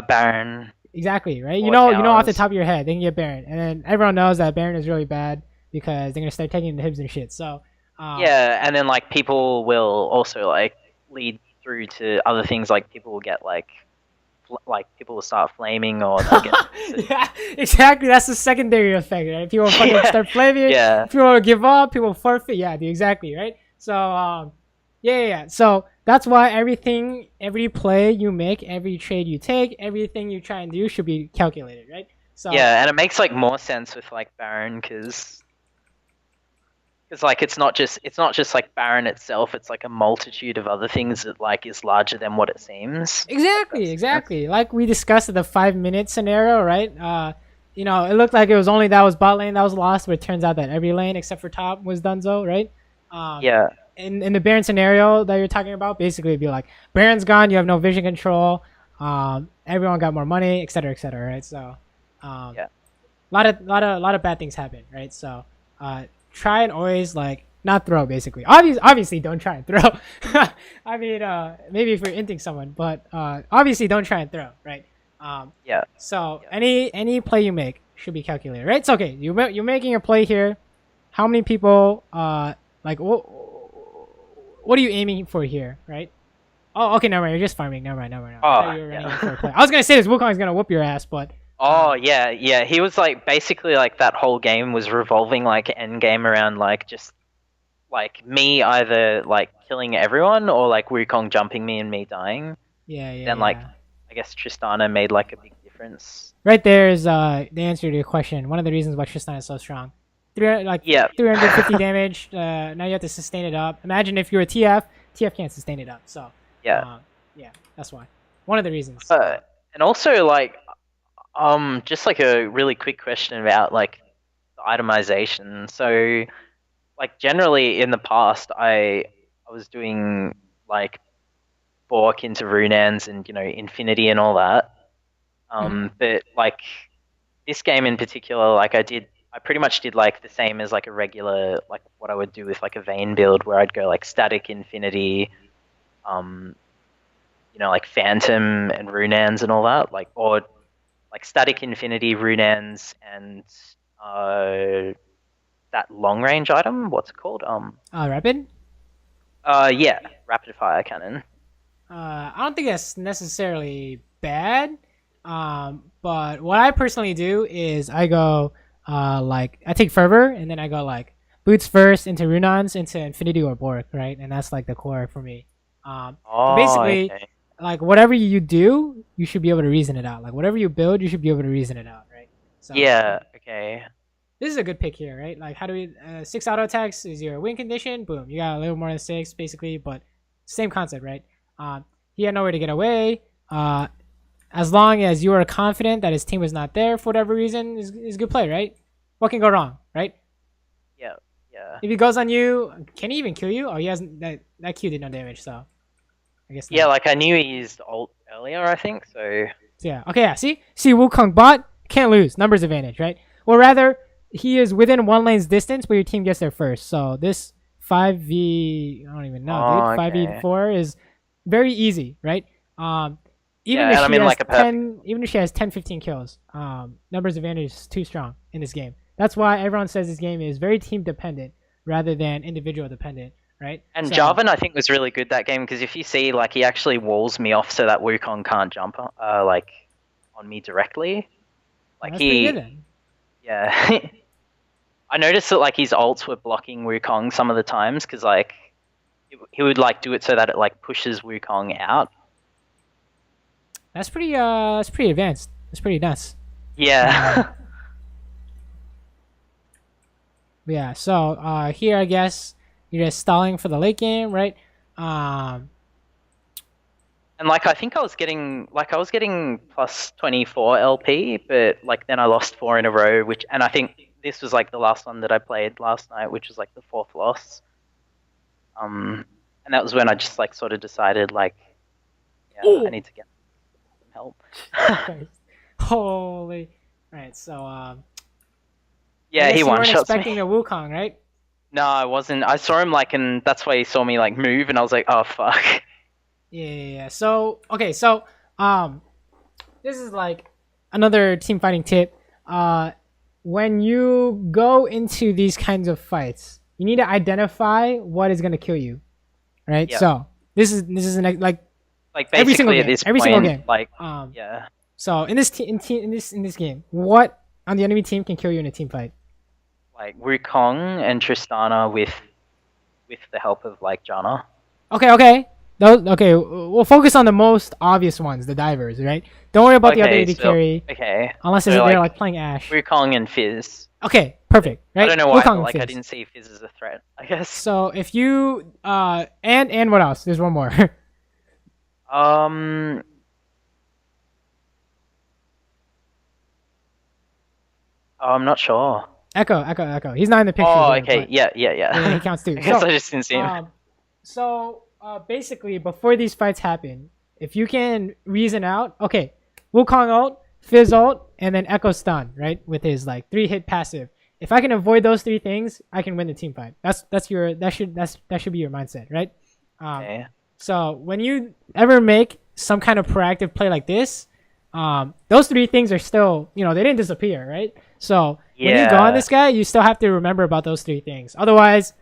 Baron. Exactly, right? You know off the top of your head, they can get Baron, and then everyone knows that Baron is really bad because they're gonna start taking the hibs and shit. So and then like people will also like lead through to other things. Like people will get like people will start flaming or they'll get yeah, exactly. That's the secondary effect, right? People fucking start flaming. Yeah. People will give up. People forfeit. Yeah, exactly, right? So Yeah. So that's why every play you make, every trade you take, everything you try and do should be calculated, right? So Yeah, and it makes like more sense with like Baron because like it's not just like Baron itself. It's like a multitude of other things that like is larger than what it seems. Like exactly, that's exactly. Like we discussed in the 5 minute scenario, right? It looked like it was only that was bot lane that was lost, but it turns out that every lane except for top was donezo, right? Um, yeah, in the Baron scenario that you're talking about, basically it'd be like Baron's gone, you have no vision control, everyone got more money, etc., etc., right? So, um, yeah, lot of bad things happen, right? So, try and always like not throw, basically. Obviously, don't try and throw. I mean, maybe if you're inting someone, but obviously, don't try and throw, right? Um, yeah, so yeah. any play you make should be calculated, right? It's okay. You're making a play here. How many people like what are you aiming for here, right? Oh, okay, never mind. You're just farming. Never mind, never mind. I thought Oh, you were running in for a yeah. play. I was gonna say this Wukong's gonna whoop your ass, but Oh, yeah, yeah. He was like basically like that whole game was revolving like end game around like just like me either like killing everyone or like Wukong jumping me and me dying. yeah, yeah, Then like yeah. I guess Tristana made like a big difference. Right there is the answer to your question. One of the reasons why Tristan is so strong. 350 Yeah. damage. Now you have to sustain it up. Imagine if you're a TF, TF can't sustain it up. So, Yeah. uh, yeah, that's why. One of the reasons. And also like just like a really quick question about like the itemization. So like generally in the past I was doing like Bork into Runans and Infinity and all that. Mhm. But like this game in particular, like I pretty much did like the same as like a regular like what I would do with like a Vayne build where I'd go like static Infinity, um, like Phantom and Runans and all that, like or like static Infinity, Runans and uh that long range item, what's it called? Rapid. Yeah, rapid fire cannon. I don't think that's necessarily bad. But what I personally do is I go like I take fervor and then I go like boots first into runons into infinity or bork, right? And that's like the core for me. And Oh, basically, okay. like whatever you do, you should be able to reason it out. Like whatever you build, you should be able to reason it out, right? So Yeah, okay. this is a good pick here, right? Like how do we 6 auto attacks is your win condition? Boom, you got a little more than 6 basically, but same concept, right? He had nowhere to get away. As long as you are confident that his team was not there for whatever reason, is good play, right? What can go wrong, right? Yeah, yeah. If he goes on you, can he even kill you? Oh, he hasn't. That Q did no damage, so I guess Yeah, not. like I knew he used ult earlier, I think, so So yeah, okay, yeah. See, Wukong bot can't lose, numbers advantage, right? Or rather, he is within one lane's distance, but your team gets there first. So this 5v, I don't even know, dude. oh, okay. 5v4 is very easy, right? Um, even Yeah, if and I she mean has like a perfect 10, even if she has 10, 15 kills, numbers advantage is too strong in this game. That's why everyone says this game is very team dependent rather than individual dependent, right? and So Jarvan I think was really good that game because if you see like he actually walls me off so that Wukong can't jump like on me directly. Like that's pretty good he then. yeah. I noticed that like his ults were blocking Wukong some of the times because like he would like do it so that it like pushes Wukong out. That's pretty advanced. That's pretty nuts. Yeah. Yeah, so here I guess you're just stalling for the late game, right? Um, And like I was getting plus 24 LP, but like then I lost 4 in a row, which and I think this was like the last one that I played last night, which was like the 4th loss. And that was when I just like sort of decided like yeah, I oh, need to get some help. Christ. Holy. Right, so I Yeah, he guess you one weren't shots expecting me. the Wukong, right? No, I wasn't. I saw him like and that's why he saw me like move and I was like, "Oh fuck." Yeah. So okay, so um, this is like another team fighting tip. When you go into these kinds of fights, you need to identify what is gonna kill you, right? Yeah. So this is like Like every single basically at game, this every single point game. like Um, yeah. so in this game, what on the enemy team can kill you in a team fight? Like Wukong and Tristana with the help of like Janna. Okay. Those okay. We'll focus on the most obvious ones, the divers, right? Don't worry about the other AD carry, Okay. unless So, they're like playing Ashe. Wukong and Fizz. Okay, perfect. Right? I don't know why, Wukong but like Fizz. I didn't see Fizz as a threat, I guess. So if you and what else? There's one more. um. Oh, I'm not sure. Echo. He's not in the picture. Oh, there, okay. but Yeah. yeah, he counts too. I guess So, I just didn't see him. Basically, before these fights happen, if you can reason out, okay, Wukong ult, Fizz ult, and then Echo stun, right, with his like 3-hit passive. If I can avoid those 3 things, I can win the team fight. That should be your mindset, right? Okay. So when you ever make some kind of proactive play like this, those 3 things are still, they didn't disappear, right? So when you go on this guy, you still have to remember about those 3 things. Otherwise,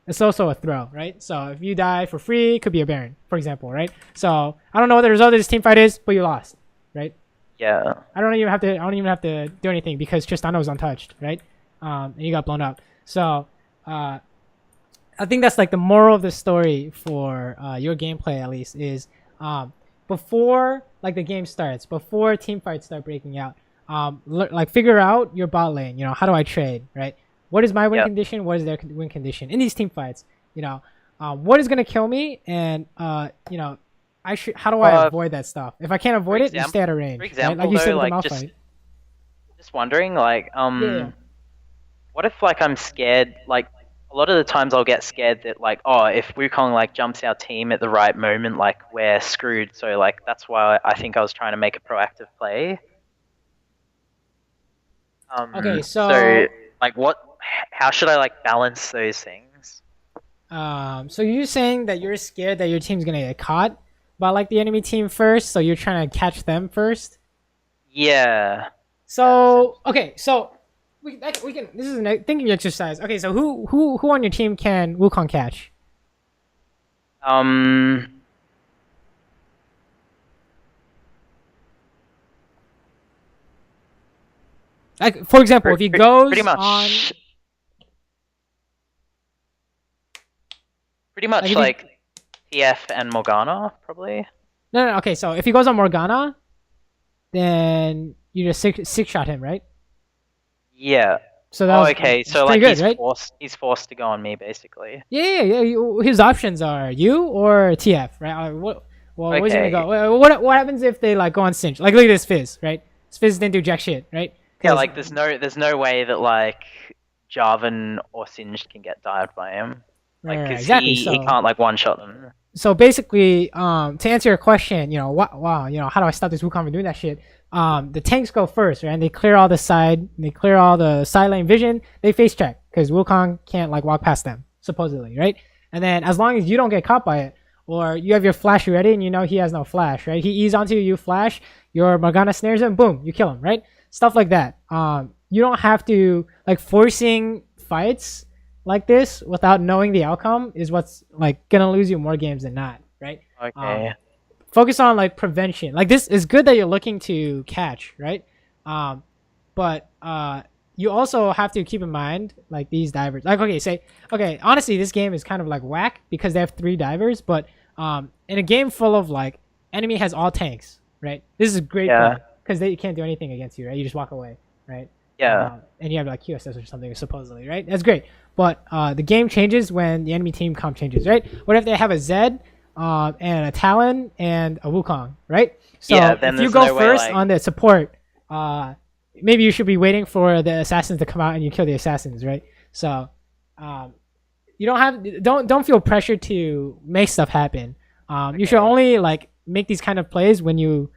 it's also a throw, right? So if you die for free, it could be a Baron, for example, right? So I don't know what the result of this team fight is, but you lost, right? Yeah. I don't even have to do anything because Tristana was untouched, right? And you got blown up. So I think that's like the moral of the story for your gameplay, at least, is before like the game starts, before team fights start breaking out, like figure out your bot lane. How do I trade, right? What is my win condition? What is their win condition in these team fights? What is gonna kill me? And how do I avoid that stuff? If I can't avoid it, you stay out of range. For example, right? Like you said with the like Malphite. just wondering, like, Yeah. what if like I'm scared? Like, a lot of the times I'll get scared that like, oh, if Wukong like jumps our team at the right moment, like we're screwed. So like that's why I think I was trying to make a proactive play. Okay, so like how should I like balance those things? So you're saying that you're scared that your team's gonna get caught by like the enemy team first, so you're trying to catch them first? Yeah. So okay, so we can. This is a thinking exercise. Okay, so who on your team can Wukong catch? Like for example, if he goes pretty much on. Pretty much like TF and Morgana, probably. No. Okay, so if he goes on Morgana, then you just six shot him, right? Yeah. So that okay. So like good, he's forced to go on me, basically. Yeah. His options are you or TF, right? Where's he gonna go? What happens if they like go on Cinch? Like look at this Fizz, right? Fizz didn't do jack shit, right? Yeah, like there's no way that like Jarvan or Singed can get dived by him. Like, right, exactly. He can't like one shot them. So basically, to answer your question, how do I stop this Wukong from doing that shit? The tanks go first, right? And they clear all the side lane vision. They face check because Wukong can't like walk past them, supposedly, right? And then as long as you don't get caught by it, or you have your flash ready and he has no flash, right? He ease onto you, flash, your Morgana snares him, boom, you kill him, right? Stuff like that. You don't have to like forcing fights like this without knowing the outcome is what's like gonna lose you more games than not, right? Okay. Focus on like prevention. Like this is good that you're looking to catch, right? But you also have to keep in mind like these divers. Like honestly, this game is kind of like whack because they have 3 divers, but in a game full of like enemy has all tanks, right? This is great because they can't do anything against you, right? You just walk away, right? Yeah. And you have like QSS or something supposedly, right? That's great. But the game changes when the enemy team comp changes, right? What if they have a Zed and a Talon and a Wukong, right? So if you go first on the support, maybe you should be waiting for the assassins to come out and you kill the assassins, right? So you don't feel pressure to make stuff happen. You should only like make these kind of plays when you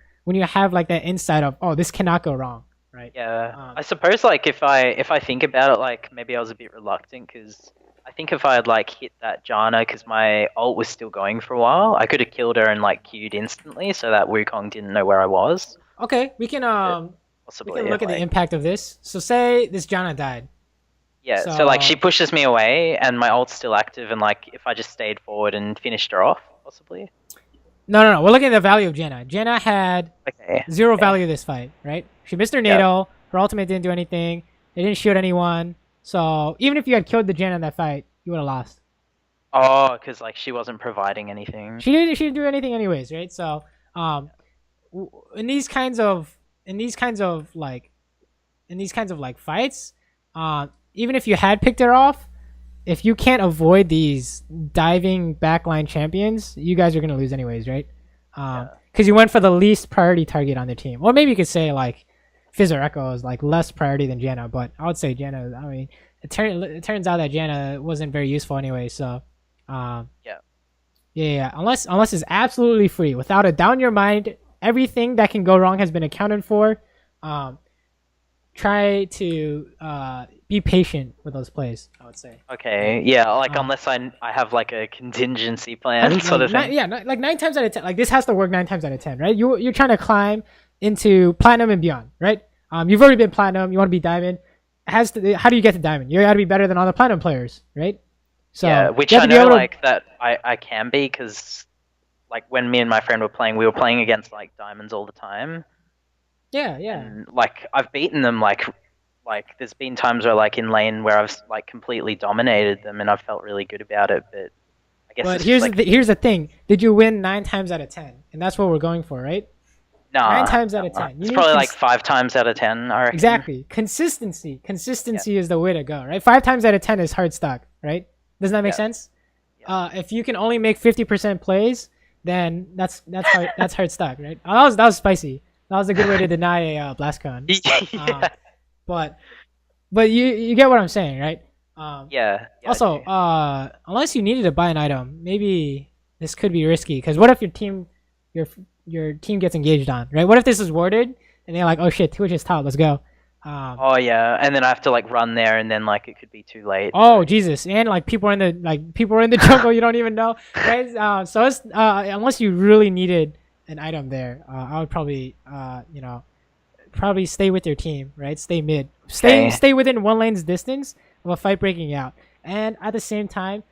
have like that insight of, oh, this cannot go wrong. Right. Yeah, I suppose like if I think about it, like maybe I was a bit reluctant because I think if I had like hit that Janna because my ult was still going for a while, I could have killed her and like queued instantly so that Wukong didn't know where I was. Okay, we can look at the impact of this. So say this Janna died. Yeah, so like she pushes me away and my ult's still active and like if I just stayed forward and finished her off, possibly. No. We're looking at the value of Janna. Janna had 0 value this fight, right? She missed her NATO. Her ultimate didn't do anything. It didn't shoot anyone. So even if you had killed the Janna in that fight, you would have lost. Oh, because like she wasn't providing anything. She didn't do anything anyways, right? So um, in these kinds of like fights, even if you had picked her off, if you can't avoid these diving backline champions, you guys are gonna lose anyways, right? Because you went for the least priority target on the team. Or maybe you could say like Fizz or Echo is like less priority than Janna, but I would say Janna. I mean, it turns out that Janna wasn't very useful anyway. So, Yeah. yeah. Unless it's absolutely free, without a doubt in your mind, everything that can go wrong has been accounted for. Try to be patient with those plays, I would say. Okay. Yeah. Like unless I have like a contingency plan sort of thing. Like 9 times out of 10, like this has to work 9 times out of 10, right? You're trying to climb into platinum and beyond, right? You've already been platinum. You want to be diamond. How do you get to diamond? You got to be better than all the platinum players, right? So yeah, which I know like that I can be, because like when me and my friend were playing, we were playing against like diamonds all the time. Yeah. And, like I've beaten them like there's been times where like in lane where I've like completely dominated them and I've felt really good about it, but I guess. But here's the thing: did you win 9 times out of 10? And that's what we're going for, right? No. 9 times out of 10. It's probably like 5 times out of 10. I reckon. Exactly. Consistency is the way to go, right? 5 times out of 10 is hard stock, right? Doesn't that make sense? Yeah. If you can only make 50% plays, then that's hard stock, right? Oh, that was spicy. That was a good way to deny a BlastCon. Yeah. But you get what I'm saying, right? Yeah. Also, unless you needed to buy an item, maybe this could be risky. Because what if your team gets engaged on, right? What if this is warded and they're like, oh shit, Twitch is top, let's go. Oh yeah, and then I have to like run there, and then like it could be too late. Oh Jesus, and like people are in the jungle you don't even know, right? So it's unless you really needed an item there, I would probably probably stay with your team, right? Stay mid, stay within one lane's distance of a fight breaking out, and at the same time,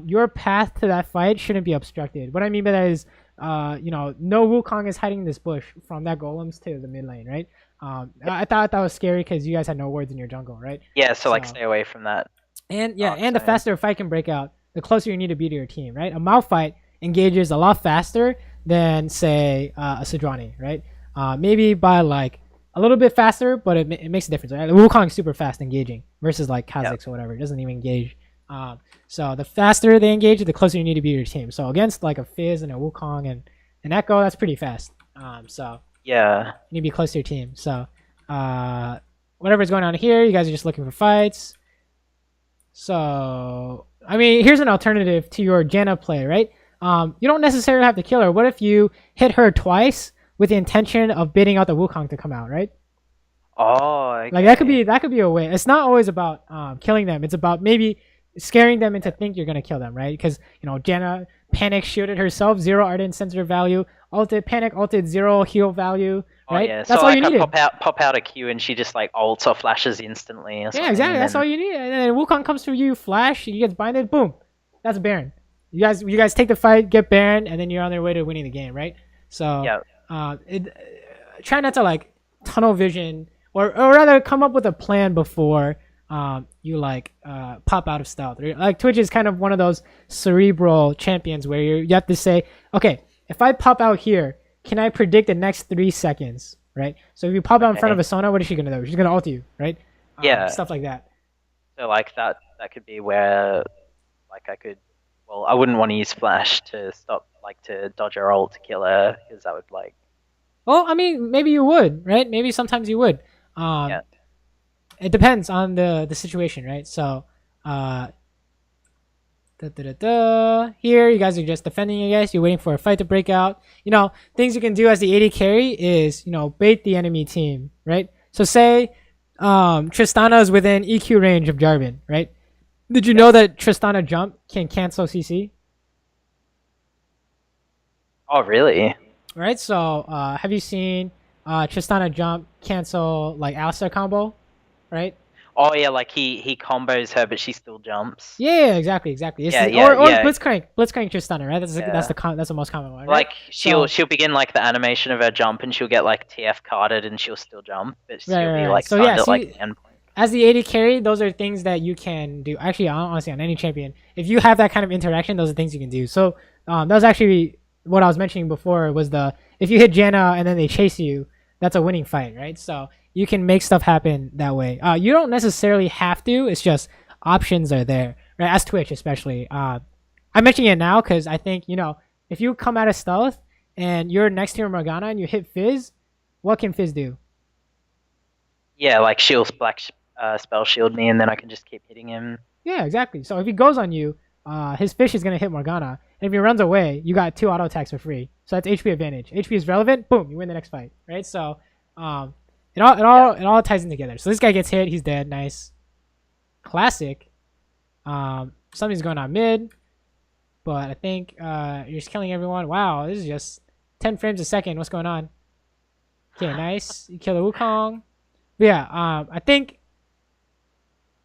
your path to that fight shouldn't be obstructed. What I mean by that is, no Wukong is hiding this bush from that golems to the mid lane, right? I thought that was scary because you guys had no wards in your jungle, right? Yeah, so like stay away from that. And and the faster a fight can break out, the closer you need to be to your team, right? A Mao fight engages a lot faster than say a Sedrani, right? Maybe by like a little bit faster, but it makes a difference. Right? Wukong's super fast engaging versus like Kha'Zix or whatever. It doesn't even engage. So the faster they engage, the closer you need to be to your team. So against like a Fizz and a Wukong and an Echo, that's pretty fast. So yeah, you need to be close to your team. So whatever's going on here, you guys are just looking for fights. So I mean, here's an alternative to your Janna play, right? You don't necessarily have to kill her. What if you hit her twice with the intention of baiting out the Wukong to come out, right? Oh, okay. Like that could be a way. It's not always about killing them. It's about maybe scaring them into think you're gonna kill them, right? Because Janna panic shielded herself, 0 ardent sensor value, ulted 0 heal value, right? Yeah. That's so all like you need. Pop out a Q and she just like ults or flashes instantly. Or yeah, exactly. That's all you need. And then Wukong comes through you, flash, he gets binded, boom. That's a Baron. You guys take the fight, get Baron, and then you're on their way to winning the game, right? So try not to like tunnel vision, or rather come up with a plan before you like pop out of stealth. Like Twitch is kind of one of those cerebral champions where you have to say, okay, if I pop out here, can I predict the next 3 seconds, right? So if you pop out in front of a Sona, what is she gonna do? She's gonna ult you, right? Stuff like that. So like that could be where like I could. Well, I wouldn't want to use flash to stop, like to dodge her ult to kill her, because that would like. Well, I mean, maybe you would, right? Maybe sometimes you would. It depends on the situation, right? So, here you guys are just defending, I guess. You're waiting for a fight to break out. Things you can do as the AD carry is, bait the enemy team, right? So say Tristana is within EQ range of Jarvan, right? Did you know that Tristana jump can cancel CC? Oh, really? Right, so have you seen Tristana jump cancel like Alistar combo, right? Oh yeah, like he combos her, but she still jumps. Yeah, exactly. Or Blitzcrank Tristana, right? That's the most common one. Right? Like she'll begin like the animation of her jump, and she'll get like TF carded, and she'll still jump, but she'll be like stunned at like the end point. as the AD carry, those are things that you can do. Actually, honestly, on any champion, if you have that kind of interaction, those are things you can do. So that was actually what I was mentioning before, was the if you hit Janna and then they chase you, that's a winning fight, right? So you can make stuff happen that way. You don't necessarily have to. It's just options are there, right? As Twitch, especially. I'm mentioning it now because I think, if you come out of stealth and you're next to your Morgana and you hit Fizz, what can Fizz do? Yeah, like shield black spell shield me, and then I can just keep hitting him. Yeah, exactly. So if he goes on you, his fish is gonna hit Morgana, and if he runs away, you got 2 auto attacks for free. So that's HP advantage. HP is relevant. Boom, you win the next fight, right? So, it all ties in together. So this guy gets hit. He's dead. Nice, classic. Something's going on mid, but I think you're just killing everyone. Wow, this is just 10 frames a second. What's going on? Okay, nice. You kill the Wukong. But yeah, I think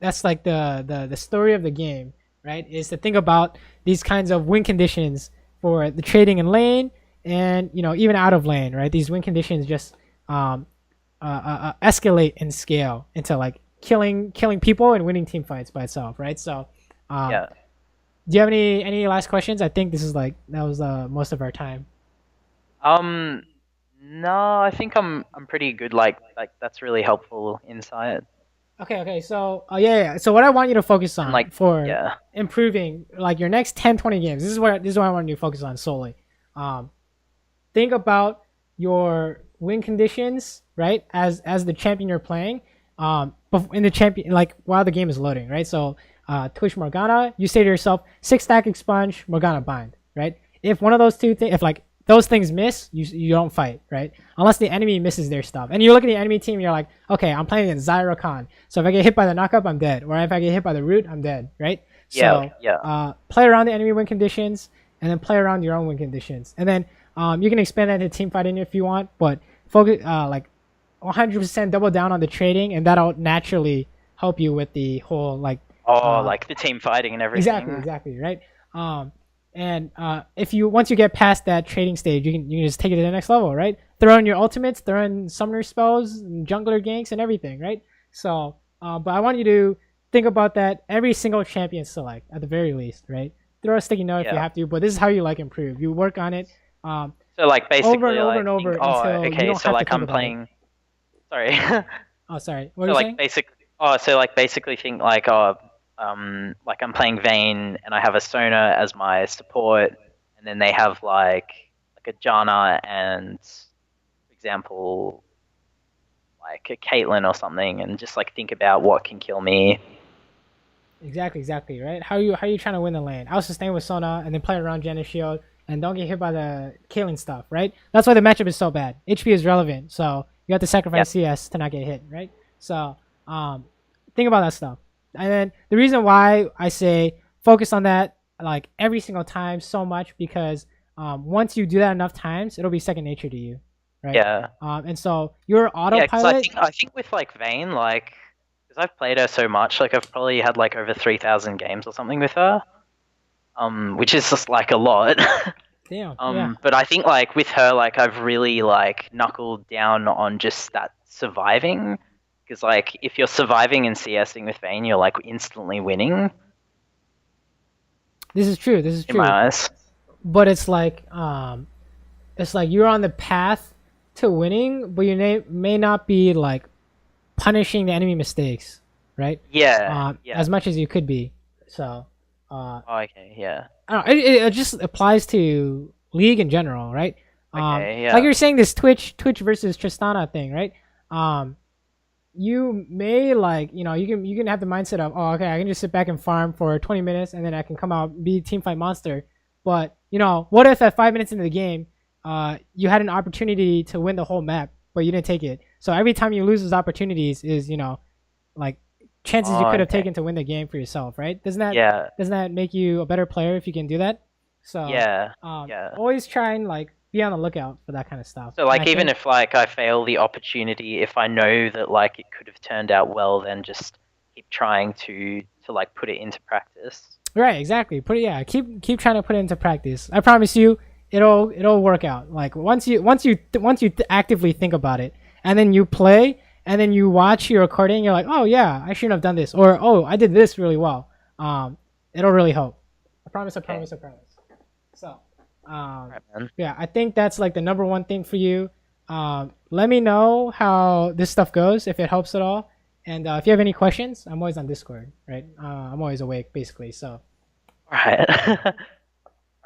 that's like the story of the game, right? Is to think about these kinds of win conditions for the trading in lane and even out of lane, right? These win conditions just escalate in scale into like killing people and winning team fights by itself, right? So Yeah. do you have any last questions? I think this is that was most of our time. No, I think I'm pretty good. Like that's really helpful insight. Okay. So yeah. So what I want you to focus on Yeah. improving like your next 10-20 games. This is what I want you to focus on solely. Think about your win conditions, right? As the champion you're playing. In the champion, like while the game is loading, right? So Twitch Morgana, you say to yourself, 6-stack expunge, Morgana bind, right? If one of those two things, if like those things miss, you don't fight, right? Unless the enemy misses their stuff. And you look at the enemy team, and you're like, okay, I'm playing against Zyra Khan. So if I get hit by the knockup, I'm dead. Or if I get hit by the root, I'm dead, right? So play around the enemy win conditions, and then play around your own win conditions. And then you can expand that to team fighting if you want, but focus like 100% double down on the trading, and that'll naturally help you with the whole like like the team fighting and everything. Exactly, right? And if once you get past that trading stage, you can just take it to the next level, right? Throw in your ultimates, throw in summoner spells, and jungler ganks, and everything, right? So, but I want you to think about that every single champion select at the very least, right? Throw a sticky note if you have to, but this is how you improve. You work on it. So like basically over and over and over until you don't so have like to I'm playing. Sorry. Oh, sorry. What were you saying? Basically think like I'm playing Vayne and I have a Sona as my support, and then they have like a Janna and, for example, like a Caitlyn or something, and just like think about what can kill me. Exactly, right? How you trying to win the lane? I'll sustain with Sona and then play around Janna's shield and don't get hit by the Caitlyn stuff, right? That's why the matchup is so bad. HP is relevant, so you have to sacrifice CS to not get hit, right? So think about that stuff. And then the reason why I say focus on that like every single time so much, because once you do that enough times, it'll be second nature to you, right? Yeah. And so your autopilot. I think with like Vayne, like because I've played her so much, like I've probably had like over 3,000 games or something with her, which is just like a lot. Damn. But I think like with her, like I've really like knuckled down on just that surviving. Because like if you're surviving and CSing with Vayne, you're like instantly winning. This is true. In my eyes. But it's like you're on the path to winning, but you may not be like punishing the enemy mistakes, right? Yeah. As much as you could be. So. Okay. Yeah. I don't know, it just applies to League in general, right? Okay. Like you're saying this Twitch versus Tristana thing, right? You may you can have the mindset of, oh, okay, I can just sit back and farm for 20 minutes and then I can come out be teamfight monster. But what if at 5 minutes into the game, you had an opportunity to win the whole map, but you didn't take it? So every time you lose those opportunities is like chances you could have taken to win the game for yourself, right? Doesn't that make you a better player if you can do that? So always try and like be on the lookout for that kind of stuff. So like even if like I fail the opportunity, if I know that like it could have turned out well, then just keep trying to like put it into practice. Right, exactly. Keep trying to put it into practice. I promise you, it'll work out. Like once you actively think about it, and then you play, and then you watch your recording, you're like, oh yeah, I shouldn't have done this, or oh, I did this really well. It'll really help. I promise. I promise. I promise. So, Right, man. yeah, I think that's like the number one thing for you. Let me know how this stuff goes, if it helps at all. And if you have any questions, I'm always on Discord, right? I'm always awake, basically. So, All right. All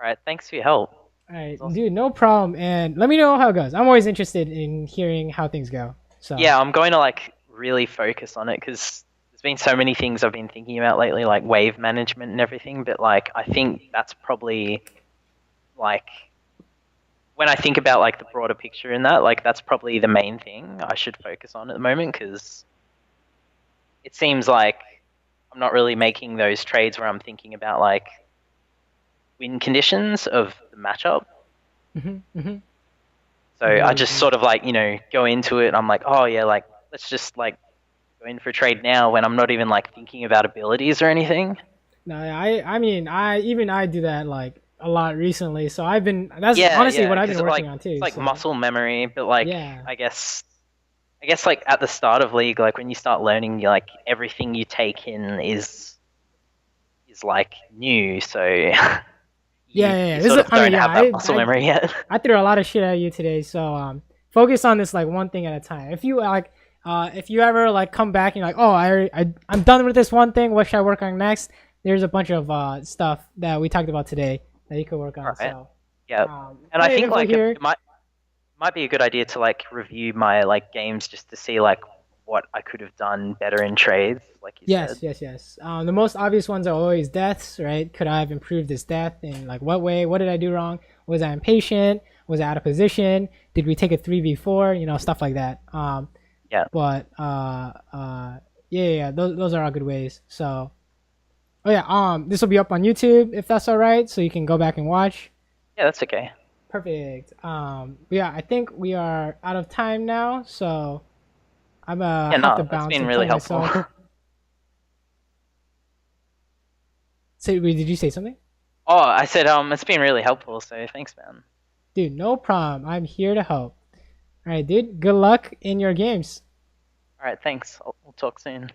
right. Thanks for your help. all right, Awesome. dude, no problem. And let me know how it goes. I'm always interested in hearing how things go. So, Yeah, I'm going to like really focus on it because there's been so many things I've been thinking about lately, like wave management and everything. But like, I think that's probably like when I think about like the broader picture in that, like that's probably the main thing I should focus on at the moment because it seems like I'm not really making those trades where I'm thinking about like win conditions of the matchup. hmm hmm So I just sort of like, go into it and I'm like, oh yeah, like let's just like go in for a trade now when I'm not even like thinking about abilities or anything. no, I mean, I do that like a lot recently. So that's Yeah, honestly yeah, what I've because been working like on too. it's like So, muscle memory, but like yeah. I guess like at the start of league, like when you start learning, you like everything you take in is like new, so Yeah, you yeah, yeah. you sort of I mean, don't yeah, have that muscle memory yet. I threw a lot of shit at you today, so focus on this like one thing at a time. If you ever like come back and you're like, oh, I'm done with this one thing. What should I work on next? There's a bunch of stuff that we talked about today that you could work on. Right. So, Yeah. And I think if we're like here, it might be a good idea to like review my like games just to see like what I could have done better in trades, like you yes, said. yes, yes. The most obvious ones are always deaths, right? Could I have improved this death in like what way? What did I do wrong? Was I impatient? Was I out of position? Did we take a 3v4? Stuff like that. Yeah. But yeah, those are all good ways. So, oh yeah, this will be up on YouTube if that's all right, so you can go back and watch. Yeah, that's okay. Perfect. Yeah, I think we are out of time now, so I'm Yeah, have to no, that's bounce been and really kill helpful. myself. Say, wait, did you say something? Oh, I said it's been really helpful, so thanks, man. Dude, no problem. I'm here to help. All right, dude. Good luck in your games. All right, thanks. We'll talk soon.